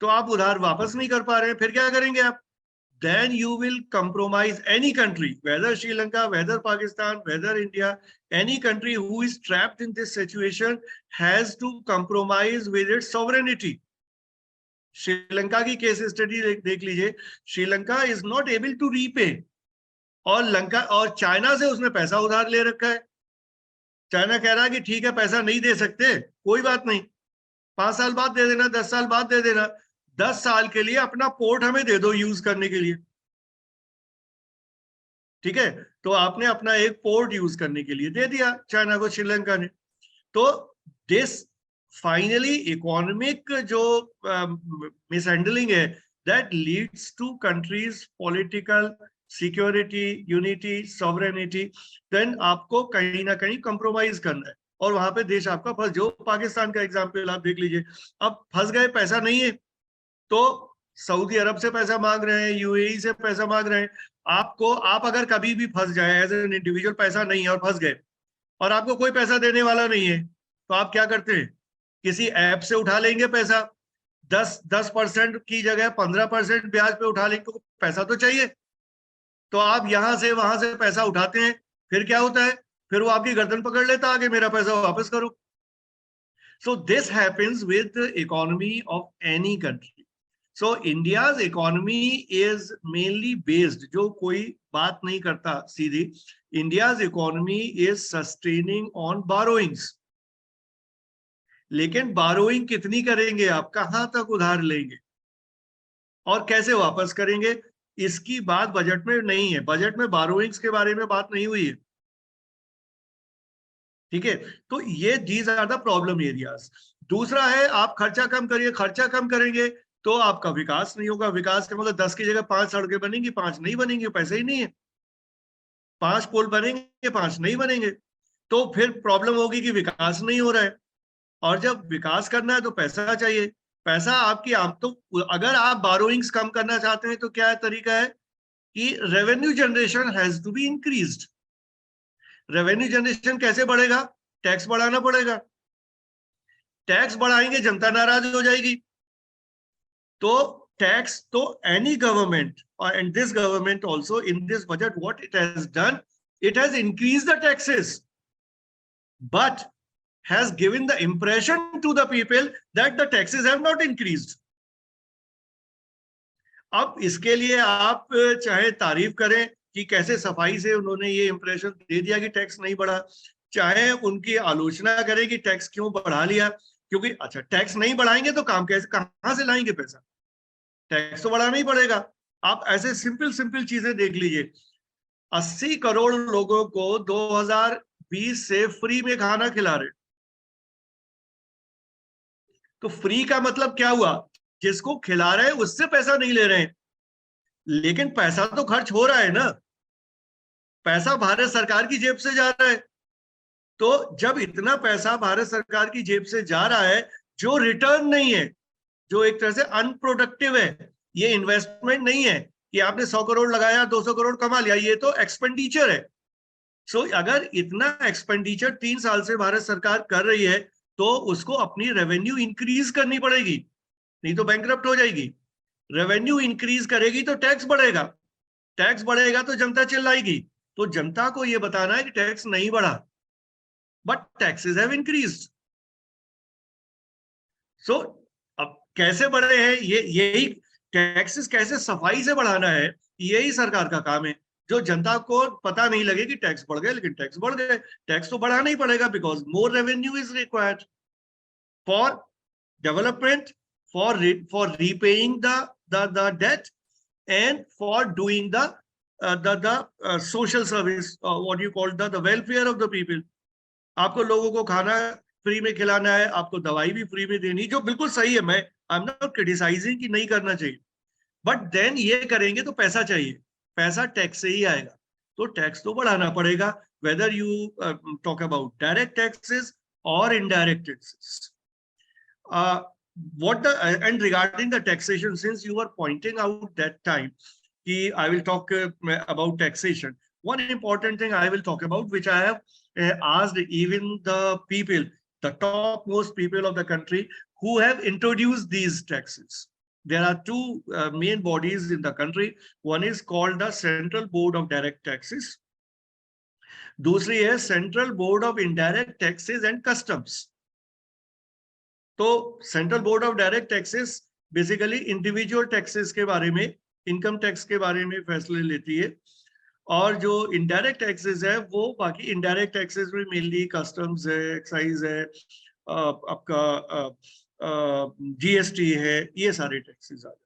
तो आप उधार वापस नहीं कर पा रहे हैं, फिर क्या करेंगे आप? then you will compromise any country, whether Sri Lanka, whether Pakistan, whether India, any country who is trapped in this situation has to compromise with its sovereignty. Sri Lanka की केस स्टडी देख लीजिए, Sri Lanka is not able to repay, और लंका और China से उसने पैसा उधार ले रखा है। चाइना कह रहा है कि ठीक है, पैसा नहीं दे सकते, कोई बात नहीं, 5 साल बाद दे देना, 10 साल बाद दे देना, 10 साल के लिए अपना पोर्ट हमें दे दो यूज करने के लिए। ठीक है, तो आपने अपना एक पोर्ट यूज करने के लिए दे दिया चाइना को, श्रीलंका ने। तो दिस फाइनली इकोनॉमिक जो मिसहैंडलिंग है, that leads to countries political security, unity, sovereignty, then आपको कहीं ना कहीं कंप्रोमाइज करना है, और वहां पे देश आपका फंस, जो पाकिस्तान का एग्जाम्पल आप देख लीजिए, अब फंस गए, पैसा नहीं है, तो सऊदी अरब से पैसा मांग रहे हैं, यूएई से पैसा मांग रहे हैं। आप अगर कभी भी फंस जाए एज एन इंडिविजुअल, पैसा नहीं है और फंस गए और आपको कोई पैसा देने वाला नहीं है, तो आप क्या करते हैं? किसी ऐप से उठा लेंगे पैसा, 10% की जगह 15% ब्याज पे उठा लेंगे, पैसा तो चाहिए। तो आप यहां से वहां से पैसा उठाते हैं, फिर क्या होता है? फिर वो आपकी गर्दन पकड़ लेता आगे, मेरा पैसा वापस करो। So this happens with the economy of any country. So India's economy is mainly based, जो कोई बात नहीं करता सीधी, India's economy is sustaining on borrowings. लेकिन borrowing कितनी करेंगे आप, कहां तक उधार लेंगे और कैसे वापस करेंगे, इसकी बात बजट में नहीं है। बजट में borrowings के बारे में बात नहीं हुई है, ठीक है। तो ये these are the problem areas. दूसरा है, आप खर्चा कम करिए, खर्चा कम करेंगे तो आपका विकास नहीं होगा। विकास का मतलब 10 की जगह 5 सड़कें बनेंगी, 5 नहीं बनेंगी, पैसे ही नहीं है। 5 पुल बनेंगे, 5 नहीं बनेंगे, तो फिर प्रॉब्लम होगी कि विकास नहीं हो रहा है। और जब विकास करना है तो पैसा चाहिए। पैसा आपकी तो अगर आप बारोइंग्स कम करना चाहते हैं तो क्या तरीका है कि revenue generation has to be increased. Revenue generation कैसे बढ़ेगा? टैक्स बढ़ाना पड़ेगा। टैक्स बढ़ाएंगे, जनता नाराज हो जाएगी। तो टैक्स तो any government, and this government also in this budget, what it has done, it has increased the taxes, but has given the impression to the people that the taxes have not increased. अब इसके लिए आप चाहे तारीफ करें कि कैसे सफाई से उन्होंने ये इंप्रेशन दे दिया कि टैक्स नहीं बढ़ा, चाहे उनकी आलोचना करें कि टैक्स क्यों बढ़ा लिया, क्योंकि अच्छा टैक्स नहीं बढ़ाएंगे तो काम कैसे, कहां से लाएंगे पैसा? टैक्स तो बढ़ाना ही पड़ेगा। आप ऐसे सिंपल चीजें देख लीजिए, 80 करोड़ लोगों को 2020 से फ्री में खाना खिला रहे। तो फ्री का मतलब क्या हुआ? जिसको खिला रहे हैं उससे पैसा नहीं ले रहे हैं, लेकिन पैसा तो खर्च हो रहा है ना, पैसा भारत सरकार की जेब से जा रहा है। तो जब इतना पैसा भारत सरकार की जेब से जा रहा है, जो रिटर्न नहीं है, जो एक तरह से अनप्रोडक्टिव है, ये इन्वेस्टमेंट नहीं है कि आपने 100 करोड़ लगाया 200 करोड़ कमा लिया, ये तो एक्सपेंडिचर है। सो अगर इतना एक्सपेंडिचर 3 साल से भारत सरकार कर रही है तो उसको अपनी रेवेन्यू इंक्रीज करनी पड़ेगी, नहीं तो बैंकरप्ट हो जाएगी। रेवेन्यू इंक्रीज करेगी तो टैक्स बढ़ेगा, टैक्स बढ़ेगा तो जनता चिल्लाएगी। तो जनता को यह बताना है कि टैक्स नहीं बढ़ा, बट टैक्सेस हैव इंक्रीज्ड। सो अब कैसे बढ़े हैं, यही टैक्सेस कैसे सफाई से बढ़ाना है, यही सरकार का काम है। जो जनता को पता नहीं लगे कि टैक्स बढ़ गए, लेकिन टैक्स बढ़ गए, टैक्स तो बढ़ाना ही पड़ेगा, because more revenue is required for development, for repaying the debt, and for doing the social service, what you call the welfare of the people. आपको लोगों को खाना फ्री में खिलाना है, आपको दवाई भी फ्री में देनी, जो बिल्कुल सही है। मैं आई एम नॉट क्रिटिसाइजिंग कि नहीं करना चाहिए, बट देन ये करेंगे तो पैसा चाहिए, पैसा टैक्स से ही आएगा, तो टैक्स तो बढ़ाना पड़ेगा, whether you talk about direct taxes और indirect taxes. What the and regarding the taxation, since you were pointing out that time, I will talk about taxation. One important thing I will talk about, which I have asked even the people, the topmost people of the country who have introduced these taxes. There are two main bodies in the country. One is called the Central Board of Direct Taxes. दूसरी है Central Board of Indirect Taxes and Customs. तो central board of direct taxes basically individual taxes के बारे में, income tax के बारे में फैसले लेती है, और जो इनडायरेक्ट टैक्सेस है वो बाकी इनडायरेक्ट टैक्सेस में मेनली कस्टम्स है, एक्साइज है, आपका जीएसटी है, ये सारे टैक्सेस आ जाते,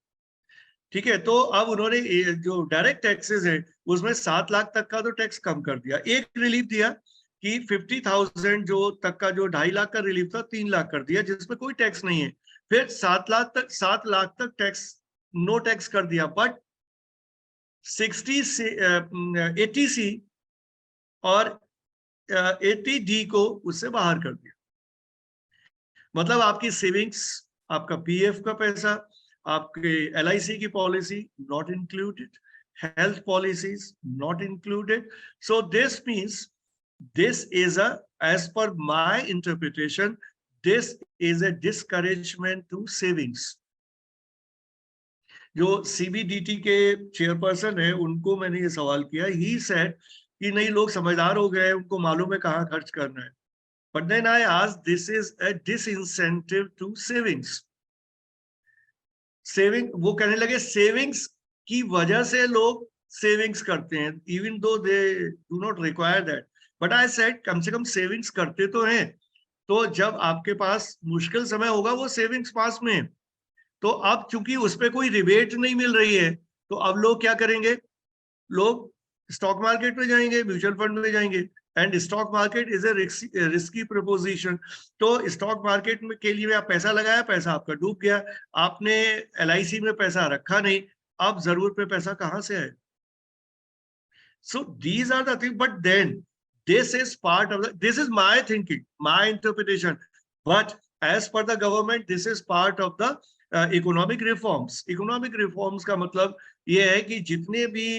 ठीक है। तो अब उन्होंने जो डायरेक्ट टैक्सेस है उसमें 7 लाख तक का तो टैक्स कम कर दिया, एक रिलीफ दिया कि 50,000 जो तक का, जो 2.5 लाख का रिलीफ था 3 लाख कर दिया, जिसमें कोई टैक्स नहीं है। फिर 7 लाख तक टैक्स, नो टैक्स कर दिया, बट 80C और 80D को उससे बाहर कर दिया। मतलब आपकी सेविंग्स, आपका पीएफ का पैसा, आपके LIC की policy not included, health policies not included. So this means this is a, as per my interpretation, this is a discouragement to savings. जो CBDT के चेयरपर्सन है उनको मैंने ये सवाल किया, ही सेड कि नहीं लोग समझदार हो गए, उनको मालूम है कहाँ खर्च करना है. But then I asked, this is a disincentive to savings. Saving, वो कहने लगे सेविंग्स की वजह से लोग सेविंग्स करते हैं, even though they do not require that. But I said कम से कम सेविंग्स करते तो हैं, तो जब आपके पास मुश्किल समय होगा वो सेविंग्स पास में है. तो अब चूंकि उस पर कोई रिबेट नहीं मिल रही है, तो अब लोग क्या करेंगे, लोग स्टॉक मार्केट में जाएंगे, म्यूचुअल फंड में जाएंगे. And stock market is a risky preposition. तो स्टॉक मार्केट में के लिए आप पैसा लगाया, पैसा आपका डूब गया, आपने LIC में पैसा रखा नहीं, अब जरूरत पे पैसा कहां से आए. So these are the things, but then this is part of the, this is my thinking, my interpretation. But as per the government, this is part of the economic reforms. Economic reforms का मतलब ये है कि जितने भी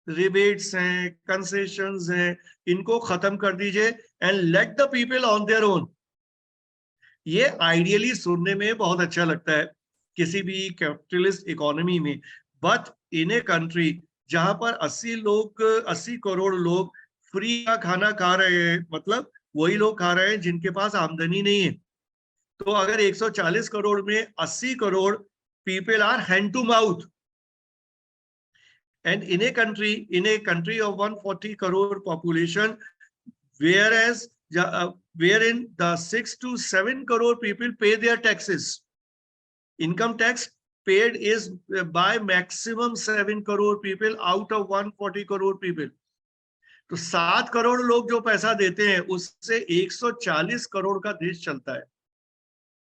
rebates हैं, concessions हैं, इनको खत्म कर दीजिए and let the people on their own. ये आइडियली सुनने में बहुत अच्छा लगता है किसी भी कैपिटलिस्ट इकोनॉमी में, बट इन ए कंट्री जहां पर 80 करोड़ लोग फ्री का खाना खा रहे हैं, मतलब वही लोग खा रहे हैं जिनके पास आमदनी नहीं है. तो अगर 140 करोड़ में 80 crore people are hand to mouth, and in a country of 140 crore population, whereas wherein the 6 to 7 crore people pay their taxes, income tax paid is by maximum 7 crore people out of 140 crore people. तो 7 करोड़ लोग जो पैसा देते हैं उससे 140 करोड़ का देश चलता है.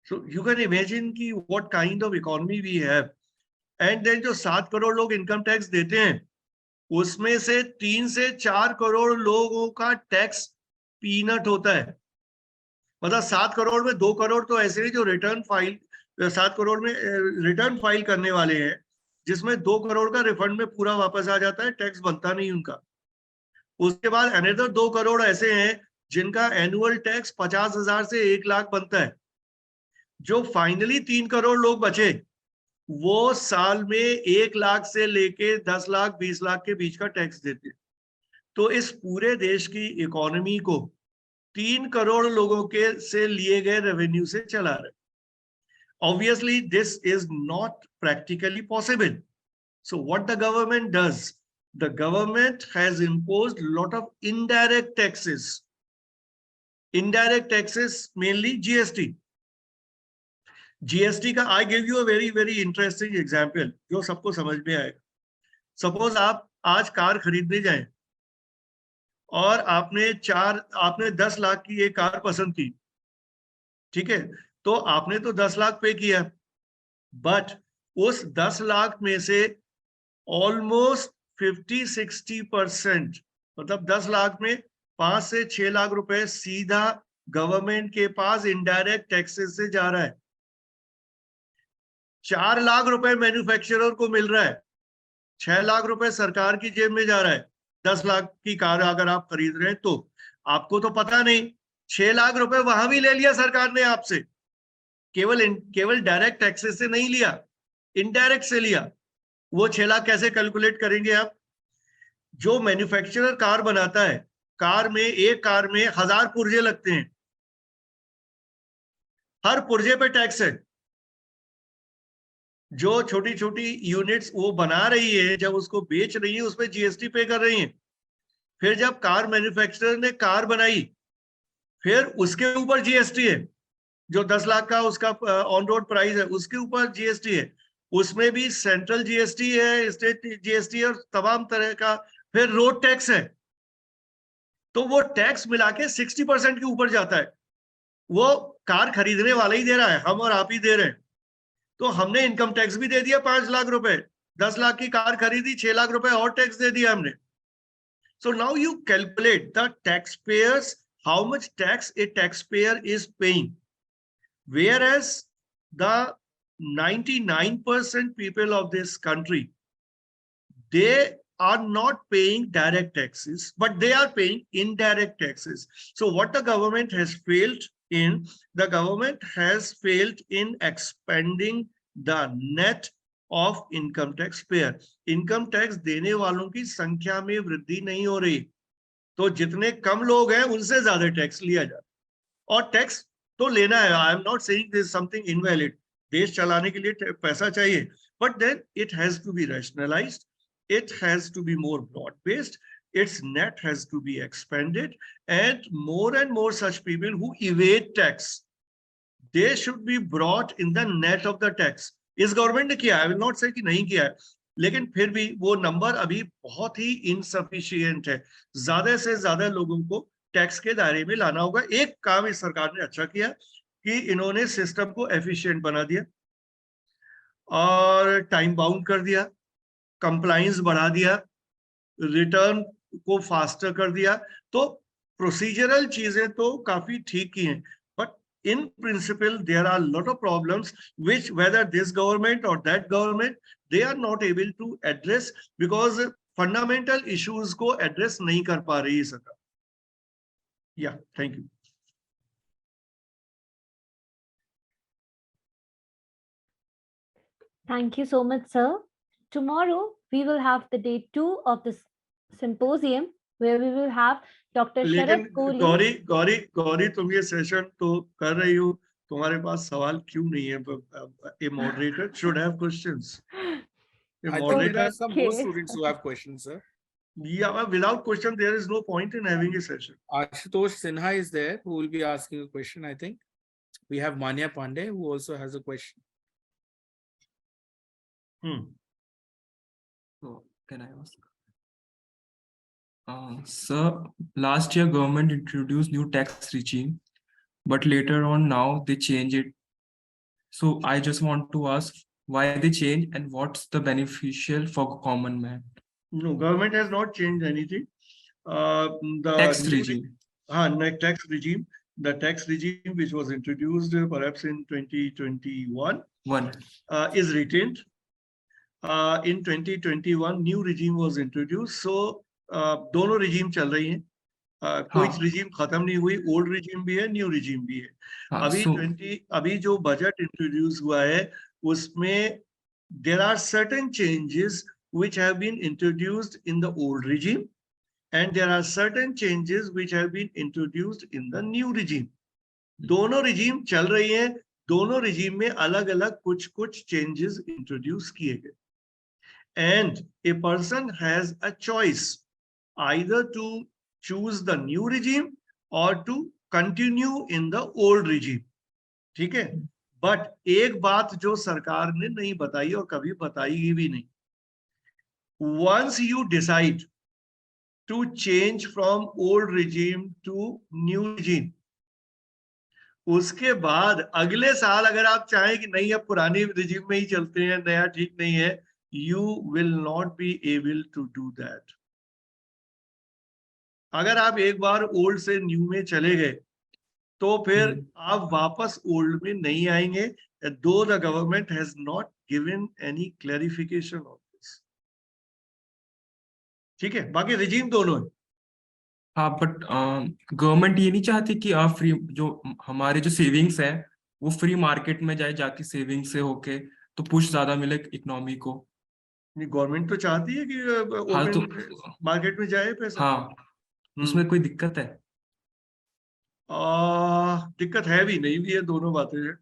So you can imagine कि what kind of economy we have. And then जो 7 करोड़ लोग इनकम टैक्स देते हैं उसमें से 3 से 4 करोड़ लोगों का टैक्स पीनट होता है. मतलब 7 करोड़ में 2 करोड़ तो ऐसे ही जो रिटर्न फाइल, 7 करोड़ में रिटर्न फाइल करने वाले हैं, जिसमें 2 करोड़ का रिफंड में पूरा वापस आ जाता है, टैक्स बनता नहीं उनका. उसके बाद अनदर 2 करोड़ ऐसे हैं जिनका एनुअल टैक्स 50,000 से 1 लाख बनता है. जो फाइनली 3 करोड़ लोग बचे वो साल में 1 लाख से लेके 10 लाख 20 लाख के बीच का टैक्स देते. तो इस पूरे देश की इकोनॉमी को 3 करोड़ लोगों के से लिए गए रेवेन्यू से चला रहे. Obviously this is not practically possible. So what the government does, the government has imposed lot of indirect taxes. Indirect taxes mainly GST का. I give you a very interesting example जो सबको समझ में आएगा. Suppose आप आज car खरीदने जाएं और आपने 10 लाख की एक कार पसंद की, ठीक है, तो आपने तो 10 लाख पे किया, बट उस 10 लाख में से ऑलमोस्ट 50-60%, मतलब 10 लाख में 5 से 6 लाख रुपए सीधा गवर्नमेंट के पास इनडायरेक्ट टैक्सेस से जा रहा है. 4 लाख रुपए मैन्युफैक्चरर को मिल रहा है, 6 लाख रुपए सरकार की जेब में जा रहा है. 10 लाख की कार अगर आप खरीद रहे हैं तो आपको तो पता नहीं, 6 लाख रुपए वहां भी ले लिया सरकार ने आपसे. केवल डायरेक्ट टैक्सेस से नहीं लिया, इनडायरेक्ट से लिया. वो 6 लाख कैसे कैलकुलेट करेंगे आप? जो मैन्युफैक्चरर कार बनाता है, एक कार में 1000 पुर्जे लगते हैं, हर पुर्जे पे टैक्स है. जो छोटी छोटी यूनिट्स वो बना रही है, जब उसको बेच रही है, उसपे जीएसटी पे कर रही है. फिर जब कार मैन्युफैक्चरर ने कार बनाई, फिर उसके ऊपर जीएसटी है. जो 10 लाख का उसका ऑन रोड प्राइस है, उसके ऊपर जीएसटी है. उसमें भी सेंट्रल जीएसटी है, स्टेट जीएसटी है, और तमाम तरह का फिर रोड टैक्स है. तो वो टैक्स मिला के 60% के ऊपर जाता है. वो कार खरीदने वाला ही दे रहा है, हम और आप ही दे रहे हैं. तो हमने इनकम टैक्स भी दे दिया 5 लाख रुपए. 10 लाख की कार खरीदी, 6 लाख रुपए और टैक्स दे दिया हमने. So now you calculate the tax payers, how much tax a tax payer is paying, whereas the 99% people of this country, they are not paying direct taxes, but they are paying indirect taxes. So what the government has failed in, the government has failed in expanding the net of income tax payer. Income tax देने वालों की संख्या में वृद्धि नहीं हो रही, तो जितने कम लोग हैं उनसे ज्यादा टैक्स लिया जाता है, और टैक्स तो लेना है. I am not saying this something invalid, देश चलाने के लिए पैसा चाहिए, but then it has to be rationalised, it has to be more broad-based, its net has to be expanded, and more such people who evade tax, they should be brought in the net of the tax. इस government ने किया, आई will not से कि नहीं किया है, लेकिन फिर भी वो नंबर अभी बहुत ही इनसफिशिएंट है. ज्यादा से ज्यादा लोगों को टैक्स के दायरे में लाना होगा. एक काम इस सरकार ने अच्छा किया कि इन्होंने सिस्टम को एफिशिएंट बना दिया और टाइम बाउंड कर दिया, कंप्लाइंस बढ़ा दिया, रिटर्न को फास्टर कर दिया. तो प्रोसीजरल चीजें तो काफी ठीक की हैं, but in principle there are lot of problems which whether this government और that government they are not able to address, because fundamental issues को एड्रेस नहीं कर पा रही सरकार. Yeah thank you. Thank you so much, sir. Tomorrow, we will have the day 2 of this symposium, where we will have Dr. लेकिन Sharad Kohli. Gauri तुम ये session तो कर रही हो, तुम्हारे पास सवाल क्यों नहीं है? A moderator should have questions. A I think there moderator, are some more Okay. students who have questions, sir. yeah, without question there is no point in having a session. Ashutosh Sinha is there who will be asking a question, I think. We have Manya Pandey who also has a question. So, can I ask? Sir, last year government introduced new tax regime, but later on now they change it. So I just want to ask why they change and what's the beneficial for common man? No, government has not changed anything. The Tax new regime. tax regime, the tax regime which was introduced perhaps in 2021 is retained. In 2021 new regime was introduced, so दोनों regime चल रही हैं. कोई regime खत्म नहीं हुई, old regime भी है, new regime भी है. अभी जो budget introduce हुआ है उसमें there are certain changes which have been introduced in the old regime and there are certain changes which have been introduced in the new regime. दोनों regime चल रही हैं, दोनों regime में अलग-अलग कुछ changes introduce किए गए. And a person has a choice either to choose the new regime or to continue in the old regime. ठीक है? But एक बात जो सरकार ने नहीं बताई और कभी बताई भी नहीं. Once you decide to change from old regime to new regime, उसके बाद अगले साल अगर आप चाहें कि नहीं अब पुरानी regime में ही चलते हैं, नया ठीक नहीं है, you will not be able to do that. अगर आप एक बार ओल्ड से न्यू में चले गए तो फिर आप वापस ओल्ड में नहीं आएंगे, though the government has not given any clarification on this. ठीक है, बाकी regime दोनों है. हाँ, बट गवर्नमेंट ये नहीं चाहती कि आप फ्री जो हमारे जो सेविंग्स है वो फ्री मार्केट में जाए, जाके सेविंग से होके तो पुश ज्यादा मिले इकोनॉमी को. गवर्नमेंट तो चाहती है कि ओपन मार्केट में जाए पैसा. हाँ, उसमें कोई दिक्कत है? दिक्कत है भी नहीं भी है, दोनों बातें हैं.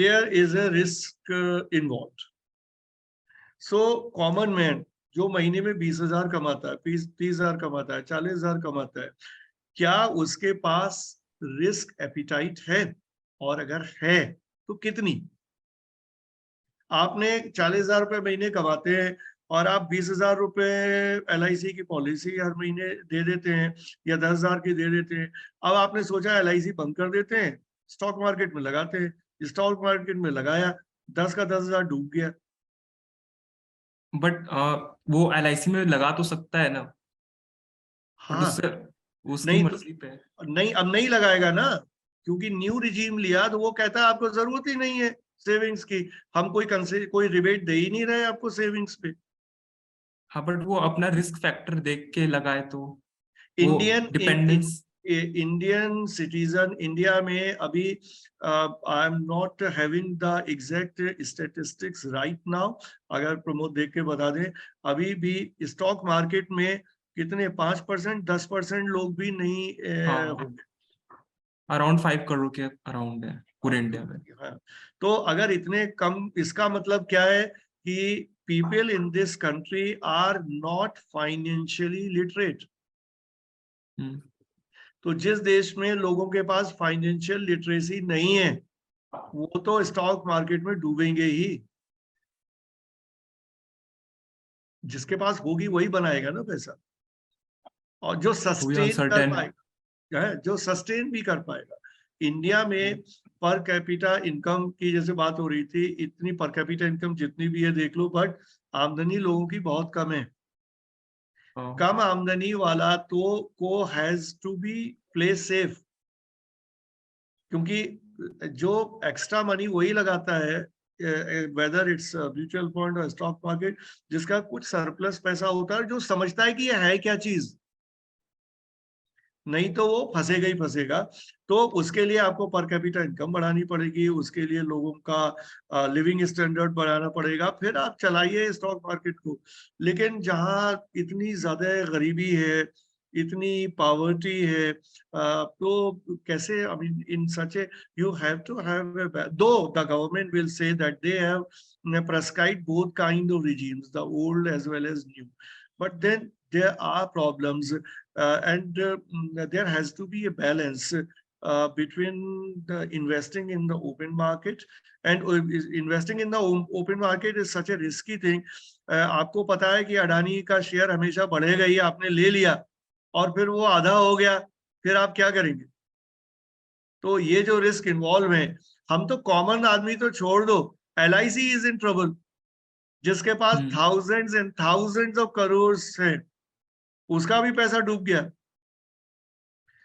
There is a risk involved. So common man जो महीने में 20,000 कमाता है, 30,000 कमाता है, 40,000 कमाता है, क्या उसके पास रिस्क एपिटाइट है? और अगर है तो कितनी? आपने 40,000 रुपए महीने कमाते हैं और आप 20,000 रुपए LIC की पॉलिसी हर महीने दे देते हैं या 10,000 की दे देते हैं. अब आपने सोचा LIC बंद कर देते हैं, स्टॉक मार्केट में लगाते हैं. स्टॉक मार्केट में लगाया, 10 का 10,000 डूब गया. बट वो LIC में लगा तो सकता है ना. हाँ, उसकी मर्जी पे. नहीं, अब नहीं लगाएगा ना, क्योंकि न्यू रिजीम लिया तो वो कहता है आपको जरूरत ही नहीं है, सेविंग्स की। हम कोई रिबेट दे ही नहीं रहे आपको सेविंग्स पे। हाँ, बट वो अपना रिस्क फैक्टर देख के लगाए तो वो Indian dependence. Indian citizen India में अभी, आई am not having the exact statistics right now, अगर प्रमोद देख के बता दें, अभी भी स्टॉक मार्केट में कितने 5% 10% लोग भी नहीं होंगे। अराउंड 5 करोड़ के अराउंड है पूरे इंडिया में। हाँ, तो अगर इतने कम, इसका मतलब क्या है कि people in this country are not financially literate. तो जिस देश में लोगों के पास फाइनेंशियल लिटरेसी नहीं है, वो तो स्टॉक मार्केट में डूबेंगे ही। जिसके पास होगी वही बनाएगा ना पैसा, और जो सस्टेन कर पाएगा, जो सस्टेन भी कर पाएगा। इंडिया में पर कैपिटा इनकम की जैसे बात हो रही थी, इतनी पर कैपिटा इनकम जितनी भी है देख लो, बट आमदनी लोगों की बहुत कम है। कम आमदनी वाला तो को has to be play safe, क्योंकि जो एक्स्ट्रा मनी वही लगाता है, वेदर इट्स म्यूचुअल फंड और स्टॉक मार्केट, जिसका कुछ सरप्लस पैसा होता है, जो समझता है कि ये है क्या चीज, नहीं तो वो फंसेगा ही फंसेगा। तो उसके लिए आपको पर कैपिटा इनकम बढ़ानी पड़ेगी, उसके लिए लोगों का लिविंग स्टैंडर्ड बढ़ाना पड़ेगा, फिर आप चलाइए स्टॉक मार्केट को। लेकिन जहां इतनी ज्यादा गरीबी है, इतनी पॉवर्टी है, तो कैसे, I mean in such a you have to have though the government will say that they have prescribed both kind of regimes, the old as well as new, but then there are problems, and there has to be a balance between the investing in the open market, and investing in the open market is such a risky thing. आपको पता है कि अडानी का share हमेशा बढ़ेगा ही, आपने ले लिया और फिर वो आधा हो गया, फिर आप क्या करेंगे? तो ये जो रिस्क इन्वॉल्व है, हम तो कॉमन आदमी तो छोड़ दो, LIC इज इन ट्रबल, जिसके पास thousands and thousands of crore है, उसका भी पैसा डूब गया।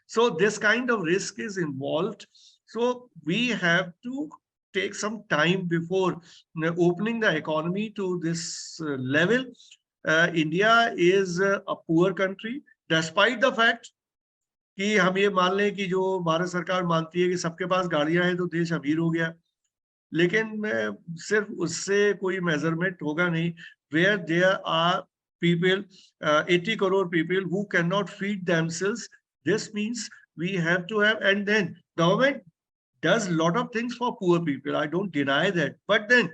So this kind of risk is involved. So we have to take some time before opening the economy to this level. India is a poor country, despite the fact कि हम ये मान लें कि जो भारत सरकार मानती है कि सबके पास गाड़ियां हैं तो देश अमीर हो गया, लेकिन सिर्फ उससे कोई मेजरमेंट होगा नहीं। Where there are people, 80 crore people who cannot feed themselves, this means we have to have, and then government does lot of things for poor people, I don't deny that, but then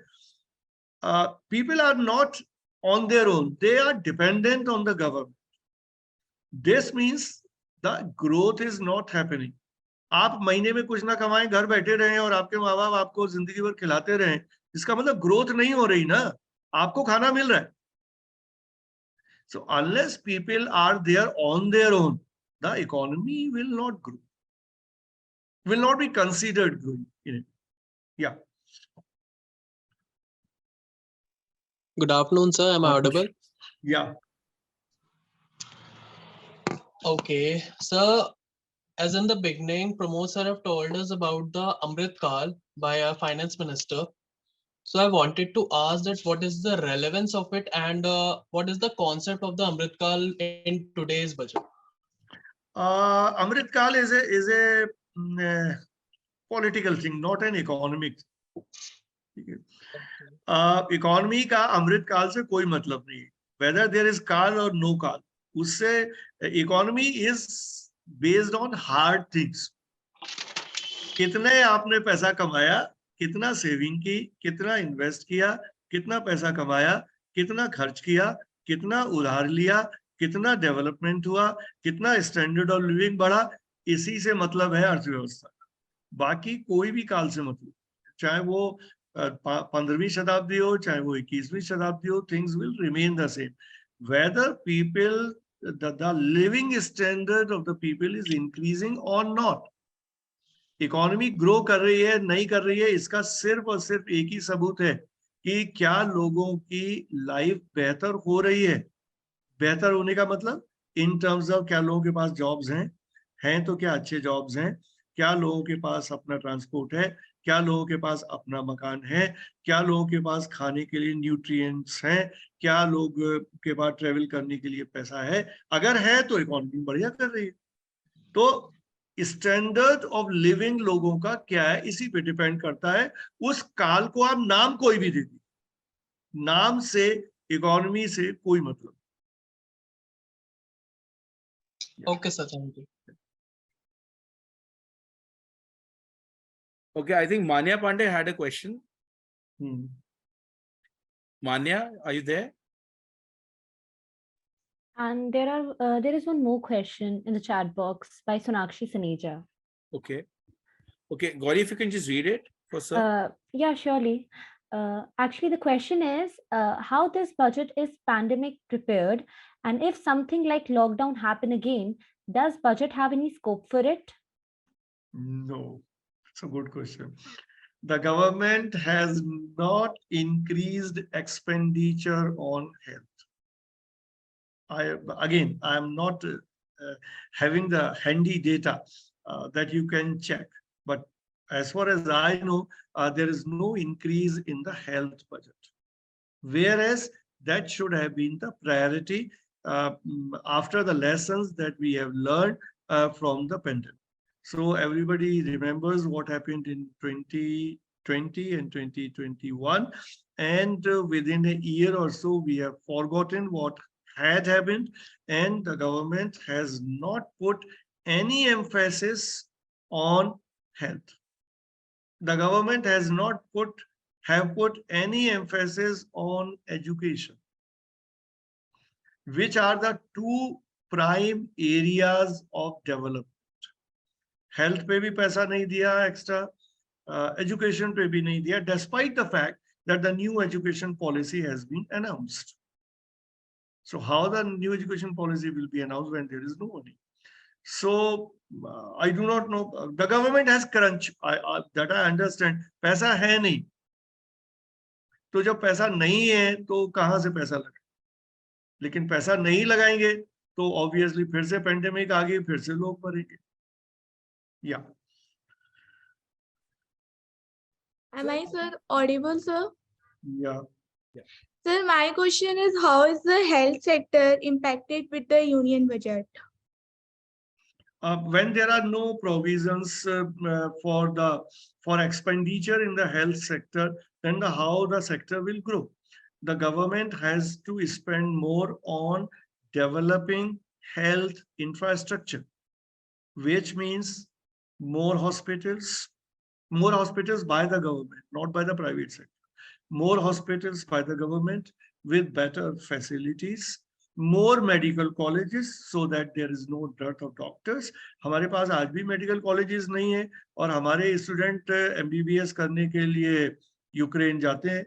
people are not on their own, they are dependent on the government. This means the growth is not happening. आप महीने में कुछ ना कमाएं, घर बैठे रहें और आपके माँ बाप आपको जिंदगी भर खिलाते रहें, इसका मतलब ग्रोथ नहीं हो रही ना, आपको खाना मिल रहा है। So unless people are there on their own, the economy will not grow, will not be considered growing in it. Yeah. Good afternoon, sir. Am I audible? Yeah. Okay, sir. As in the beginning, Pramod sir have told us about the Amrit Kal by our finance minister. So I wanted to ask that what is the relevance of it, and what is the concept of the Amrit Kal in today's budget? Amrit Kal is a political thing, not an economic. Economy का अमृत काल से कोई मतलब नहीं है, whether there is काल और no काल, उससे economy is based on hard things. कितने आपने पैसा कमाया, कितना सेविंग की, कितना इन्वेस्ट किया, कितना पैसा कमाया, कितना खर्च किया, कितना उधार लिया, कितना डेवलपमेंट हुआ, कितना स्टैंडर्ड ऑफ लिविंग बढ़ा, इसी से मतलब है अर्थव्यवस्था। बाकी कोई भी काल से मतलब, चाहे वो 15वीं शताब्दी हो, चाहे वो 21वीं शताब्दी हो, things will remain the same. Whether people, the living standard of the people is increasing or not. Economy grow कर रही है नहीं कर रही है, इसका सिर्फ और सिर्फ एक ही सबूत है कि क्या लोगों की लाइफ बेहतर हो रही है। बेहतर होने का मतलब इन टर्म्स ऑफ क्या लोगों के पास जॉब्स हैं तो क्या अच्छे जॉब्स हैं, क्या लोगों के पास अपना ट्रांसपोर्ट है, क्या लोगों के पास अपना मकान है, क्या लोगों के पास खाने के लिए न्यूट्रिएंट्स हैं, क्या लोग के पास ट्रेवल करने के लिए पैसा है। अगर है तो इकोनॉमी बढ़िया कर रही है। तो स्टैंडर्ड ऑफ लिविंग लोगों का क्या है, इसी पे डिपेंड करता है। उस काल को आप नाम कोई भी दे दीजिए, नाम से इकोनॉमी से कोई मतलब। Okay, sir. Thank you. Okay, I think Manya Pandey had a question. Hmm. Manya, are you there? And there is one more question in the chat box by Sonakshi Saneja. Okay. Okay, Gauri, if you can just read it for sir. Yeah, surely. Actually, the question is how this budget is pandemic prepared, and if something like lockdown happen again, does budget have any scope for it? No, it's a good question. The government has not increased expenditure on health. I am not having the handy data that you can check, but as far as I know, there is no increase in the health budget, whereas that should have been the priority after the lessons that we have learned from the pandemic. So everybody remembers what happened in 2020 and 2021, and within a year or so, we have forgotten what had happened, and the government has not put any emphasis on health. The government has not put any emphasis on education, which are the two prime areas of development. Health पे भी पैसा नहीं दिया extra, education पे भी नहीं दिया, despite the fact that the new education policy has been announced. So how the new education policy will be announced when there is no money? So I do not know. The government has crunch. That I understand. पैसा है नहीं. तो जब पैसा नहीं है तो कहां से पैसा लगे? लेकिन पैसा नहीं लगाएंगे तो ऑब्वियसली फिर से पेंडेमिक आ गई, फिर से लोग मरेंगे. Yeah. Am I, sir, audible, sir? Yeah. Sir, my question is, how is the health sector impacted with the union budget? When there are no provisions for expenditure in the health sector, then how the sector will grow. The government has to spend more on developing health infrastructure, which means more hospitals by the government, not by the private sector. More hospitals by the government with better facilities, more medical colleges so that there is no dearth of doctors. हमारे पास आज भी medical colleges नहीं है और हमारे student MBBS करने के लिए यूक्रेन जाते हैं.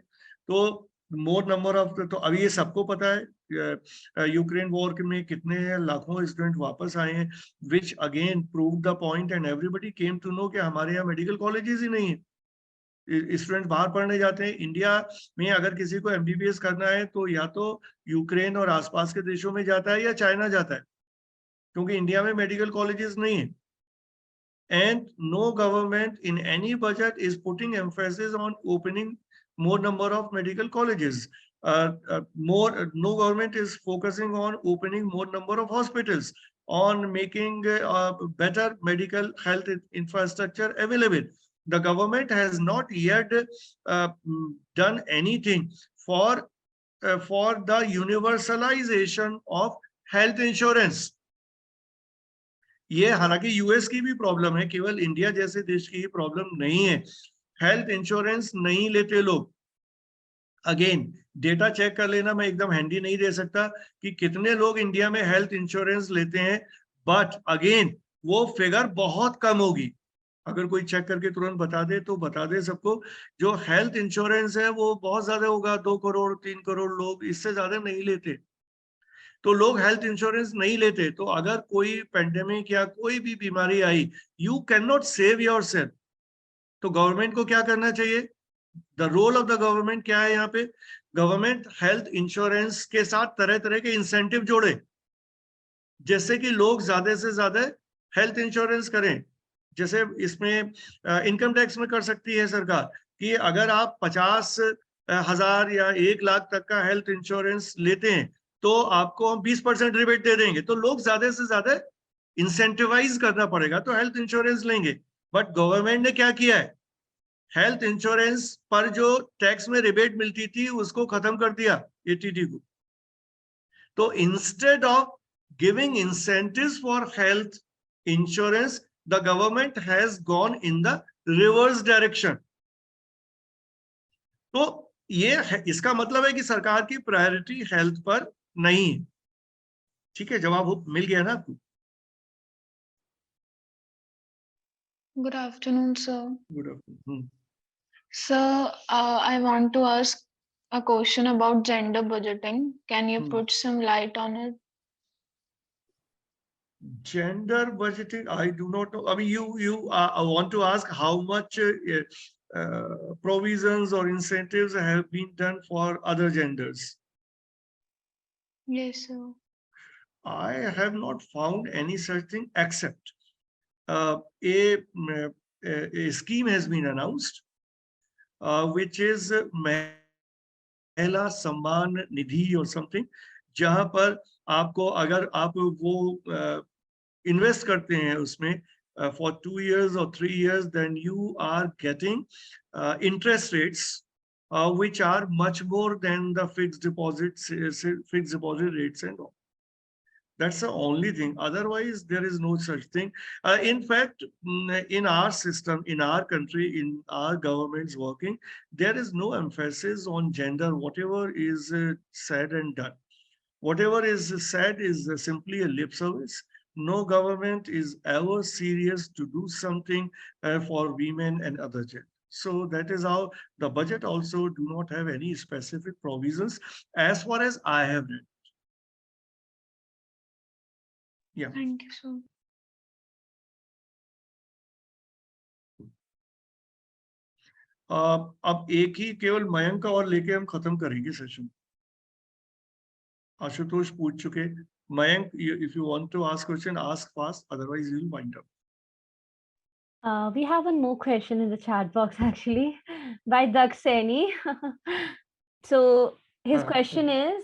तो more number of, तो अभी ये सबको पता है यूक्रेन वॉर में कितने लाखों स्टूडेंट वापस आए हैं, which again proved the point and everybody came to know कि हमारे यहाँ मेडिकल कॉलेजेस ही नहीं है. स्टूडेंट बाहर पढ़ने जाते हैं. इंडिया में अगर किसी को एमबीबीएस करना है तो या तो यूक्रेन और आसपास के देशों में जाता है या चाइना जाता है, क्योंकि इंडिया में मेडिकल कॉलेजेस नहीं है. And no government in any budget is putting emphasis on opening more number of medical colleges. No government is focusing on opening more number of hospitals, on making better medical health infrastructure available. The government has not yet done anything for the universalization of health insurance. ये हालांकि US की भी problem है, केवल India जैसे देश की ही problem नहीं है. हेल्थ इंश्योरेंस नहीं लेते लोग. अगेन डेटा चेक कर लेना, मैं एकदम हैंडी नहीं दे सकता कि कितने लोग इंडिया में हेल्थ इंश्योरेंस लेते हैं, बट अगेन वो फिगर बहुत कम होगी. अगर कोई चेक करके तुरंत बता दे तो बता दे सबको. जो हेल्थ इंश्योरेंस है वो बहुत ज्यादा होगा, 2 करोड़ 3 करोड़ लोग, इससे ज्यादा नहीं लेते. तो लोग हेल्थ इंश्योरेंस नहीं लेते. तो अगर कोई पेंडेमिक या कोई भी बीमारी आई, you can not save yourself. तो गवर्नमेंट को क्या करना चाहिए? The role of the government क्या है यहाँ पे? गवर्नमेंट हेल्थ इंश्योरेंस के साथ तरह तरह के इंसेंटिव जोड़े, जिससे कि लोग ज्यादा से ज्यादा हेल्थ इंश्योरेंस करें. जैसे इसमें इनकम टैक्स में कर सकती है सरकार कि अगर आप 50,000 या 1 लाख तक का हेल्थ इंश्योरेंस लेते हैं तो आपको हम 20% रिबेट दे देंगे, तो लोग ज्यादा से ज्यादा इंसेंटिवाइज करना पड़ेगा तो हेल्थ इंश्योरेंस लेंगे। बट गवर्नमेंट ने क्या किया है, हेल्थ इंश्योरेंस पर जो टैक्स में रिबेट मिलती थी उसको खत्म कर दिया, एटीडी को। तो instead of giving incentives for health insurance, the government has gone in the reverse direction. तो ये इसका मतलब है कि सरकार की प्रायोरिटी हेल्थ पर नहीं है। ठीक है, जवाब मिल गया ना आपको? Good afternoon, sir. Good afternoon. Sir, I want to ask a question about gender budgeting. Can you Hmm. put some light on it? Gender budgeting, I do not know. I mean, you want to ask how much provisions or incentives have been done for other genders. Yes, sir. I have not found any such thing except a scheme has been announced, which is महिला Samman Nidhi or something, जहां पर आपको अगर आप वो invest करते हैं उसमें for 2 years or 3 years, then you are getting interest rates which are much more than the fixed deposits, fixed deposit rates and all. That's the only thing. Otherwise, there is no such thing. In fact, in our system, in our country, in our governments working, there is no emphasis on gender. Whatever is said and done, whatever is said is simply a lip service. No government is ever serious to do something for women and other gender. So that is how the budget also do not have any specific provisions as far as I have read. Yeah. Thank you, sir. अब एक ही केवल मयंक का और लेके हम खत्म करेंगे session. Ashutosh पूछ चुके। Mayank, if you want to ask question, ask fast. Otherwise, you'll wind up. We have one more question in the chat box actually by Dakseni. So his question is,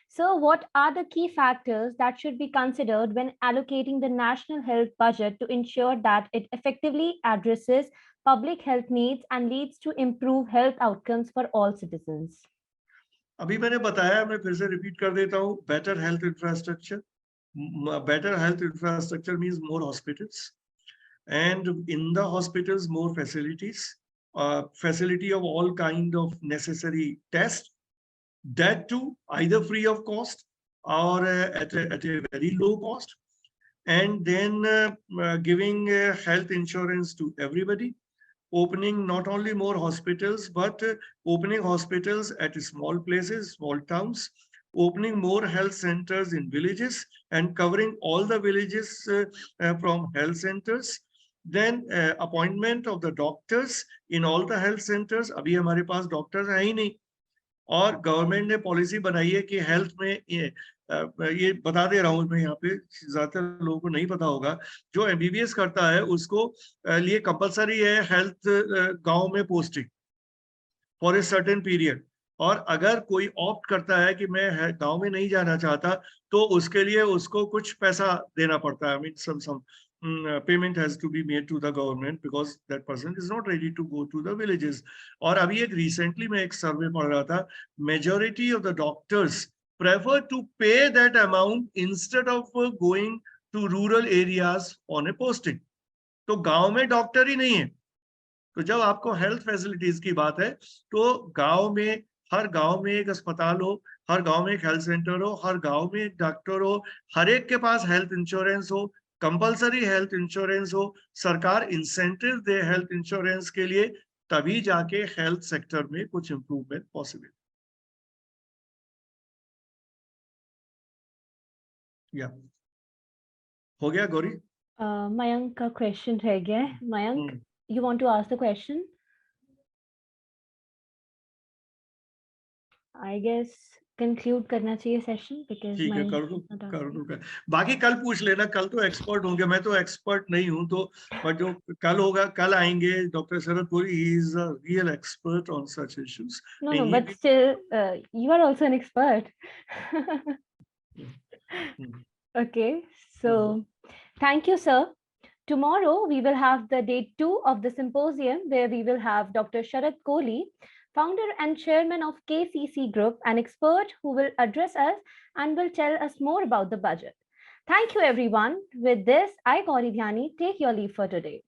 so what are the key factors that should be considered when allocating the national health budget to ensure that it effectively addresses public health needs and leads to improved health outcomes for all citizens? अभी मैंने बताया, मैं फिर से repeat कर देता हूँ, better health infrastructure. Better health infrastructure means more hospitals, and in the hospitals more facilities, facility of all kind of necessary tests, that too either free of cost or at a very low cost, and then giving health insurance to everybody, opening not only more hospitals, but opening hospitals at small places, small towns, opening more health centers in villages and covering all the villages from health centers. Then appointment of the doctors in all the health centers. अभी हमारे पास doctors हैं ही नहीं, और government ने policy बनाई है कि health में ये बता दे रहा हूं मैं यहाँ पे, ज्यादातर लोगों को नहीं पता होगा, जो एमबीबीएस करता है उसको लिए कंपलसरी है हेल्थ गांव में posting for a certain period, और अगर कोई ऑप्ट करता है कि मैं गांव में नहीं जाना चाहता तो उसके लिए उसको कुछ पैसा देना पड़ता है, mean some payment has to be made to the government because that person is not ready to go to the villages. और अभी एक recently मैं एक सर्वे पढ़ रहा था, majority of the doctors prefer to pay that amount instead of going to rural areas on a posting. तो गांव में डॉक्टर ही नहीं है, तो जब आपको हेल्थ फैसिलिटीज की बात है तो गांव में, हर गांव में एक अस्पताल हो, हर गांव में एक हेल्थ सेंटर हो, हर गांव में एक डॉक्टर हो, हर एक के पास हेल्थ इंश्योरेंस हो, कंपलसरी हेल्थ इंश्योरेंस हो, सरकार इंसेंटिव दे हेल्थ इंश्योरेंस के लिए, तभी जाके हेल्थ सेक्टर में कुछ इंप्रूवमेंट पॉसिबल। या हो गया गौरी? Mayank का question रह गया है. Mayank, you want to ask the question? I guess conclude करना चाहिए session because ठीक my है, कर दो is not कर answering. दो। बाकी कल पूछ लेना, कल तो एक्सपर्ट होंगे, मैं तो एक्सपर्ट नहीं हूं, तो पर जो कल होगा, कल आएंगे doctor Sharad Puri, he is a real expert on such issues. No, but still, you are also an expert. Okay, so thank you, sir. Tomorrow, we will have the day 2 of the symposium where we will have Dr. Sharad Kohli, founder and chairman of KCC Group, an expert who will address us and will tell us more about the budget. Thank you, everyone. With this, I, Gauri Dhyani, take your leave for today.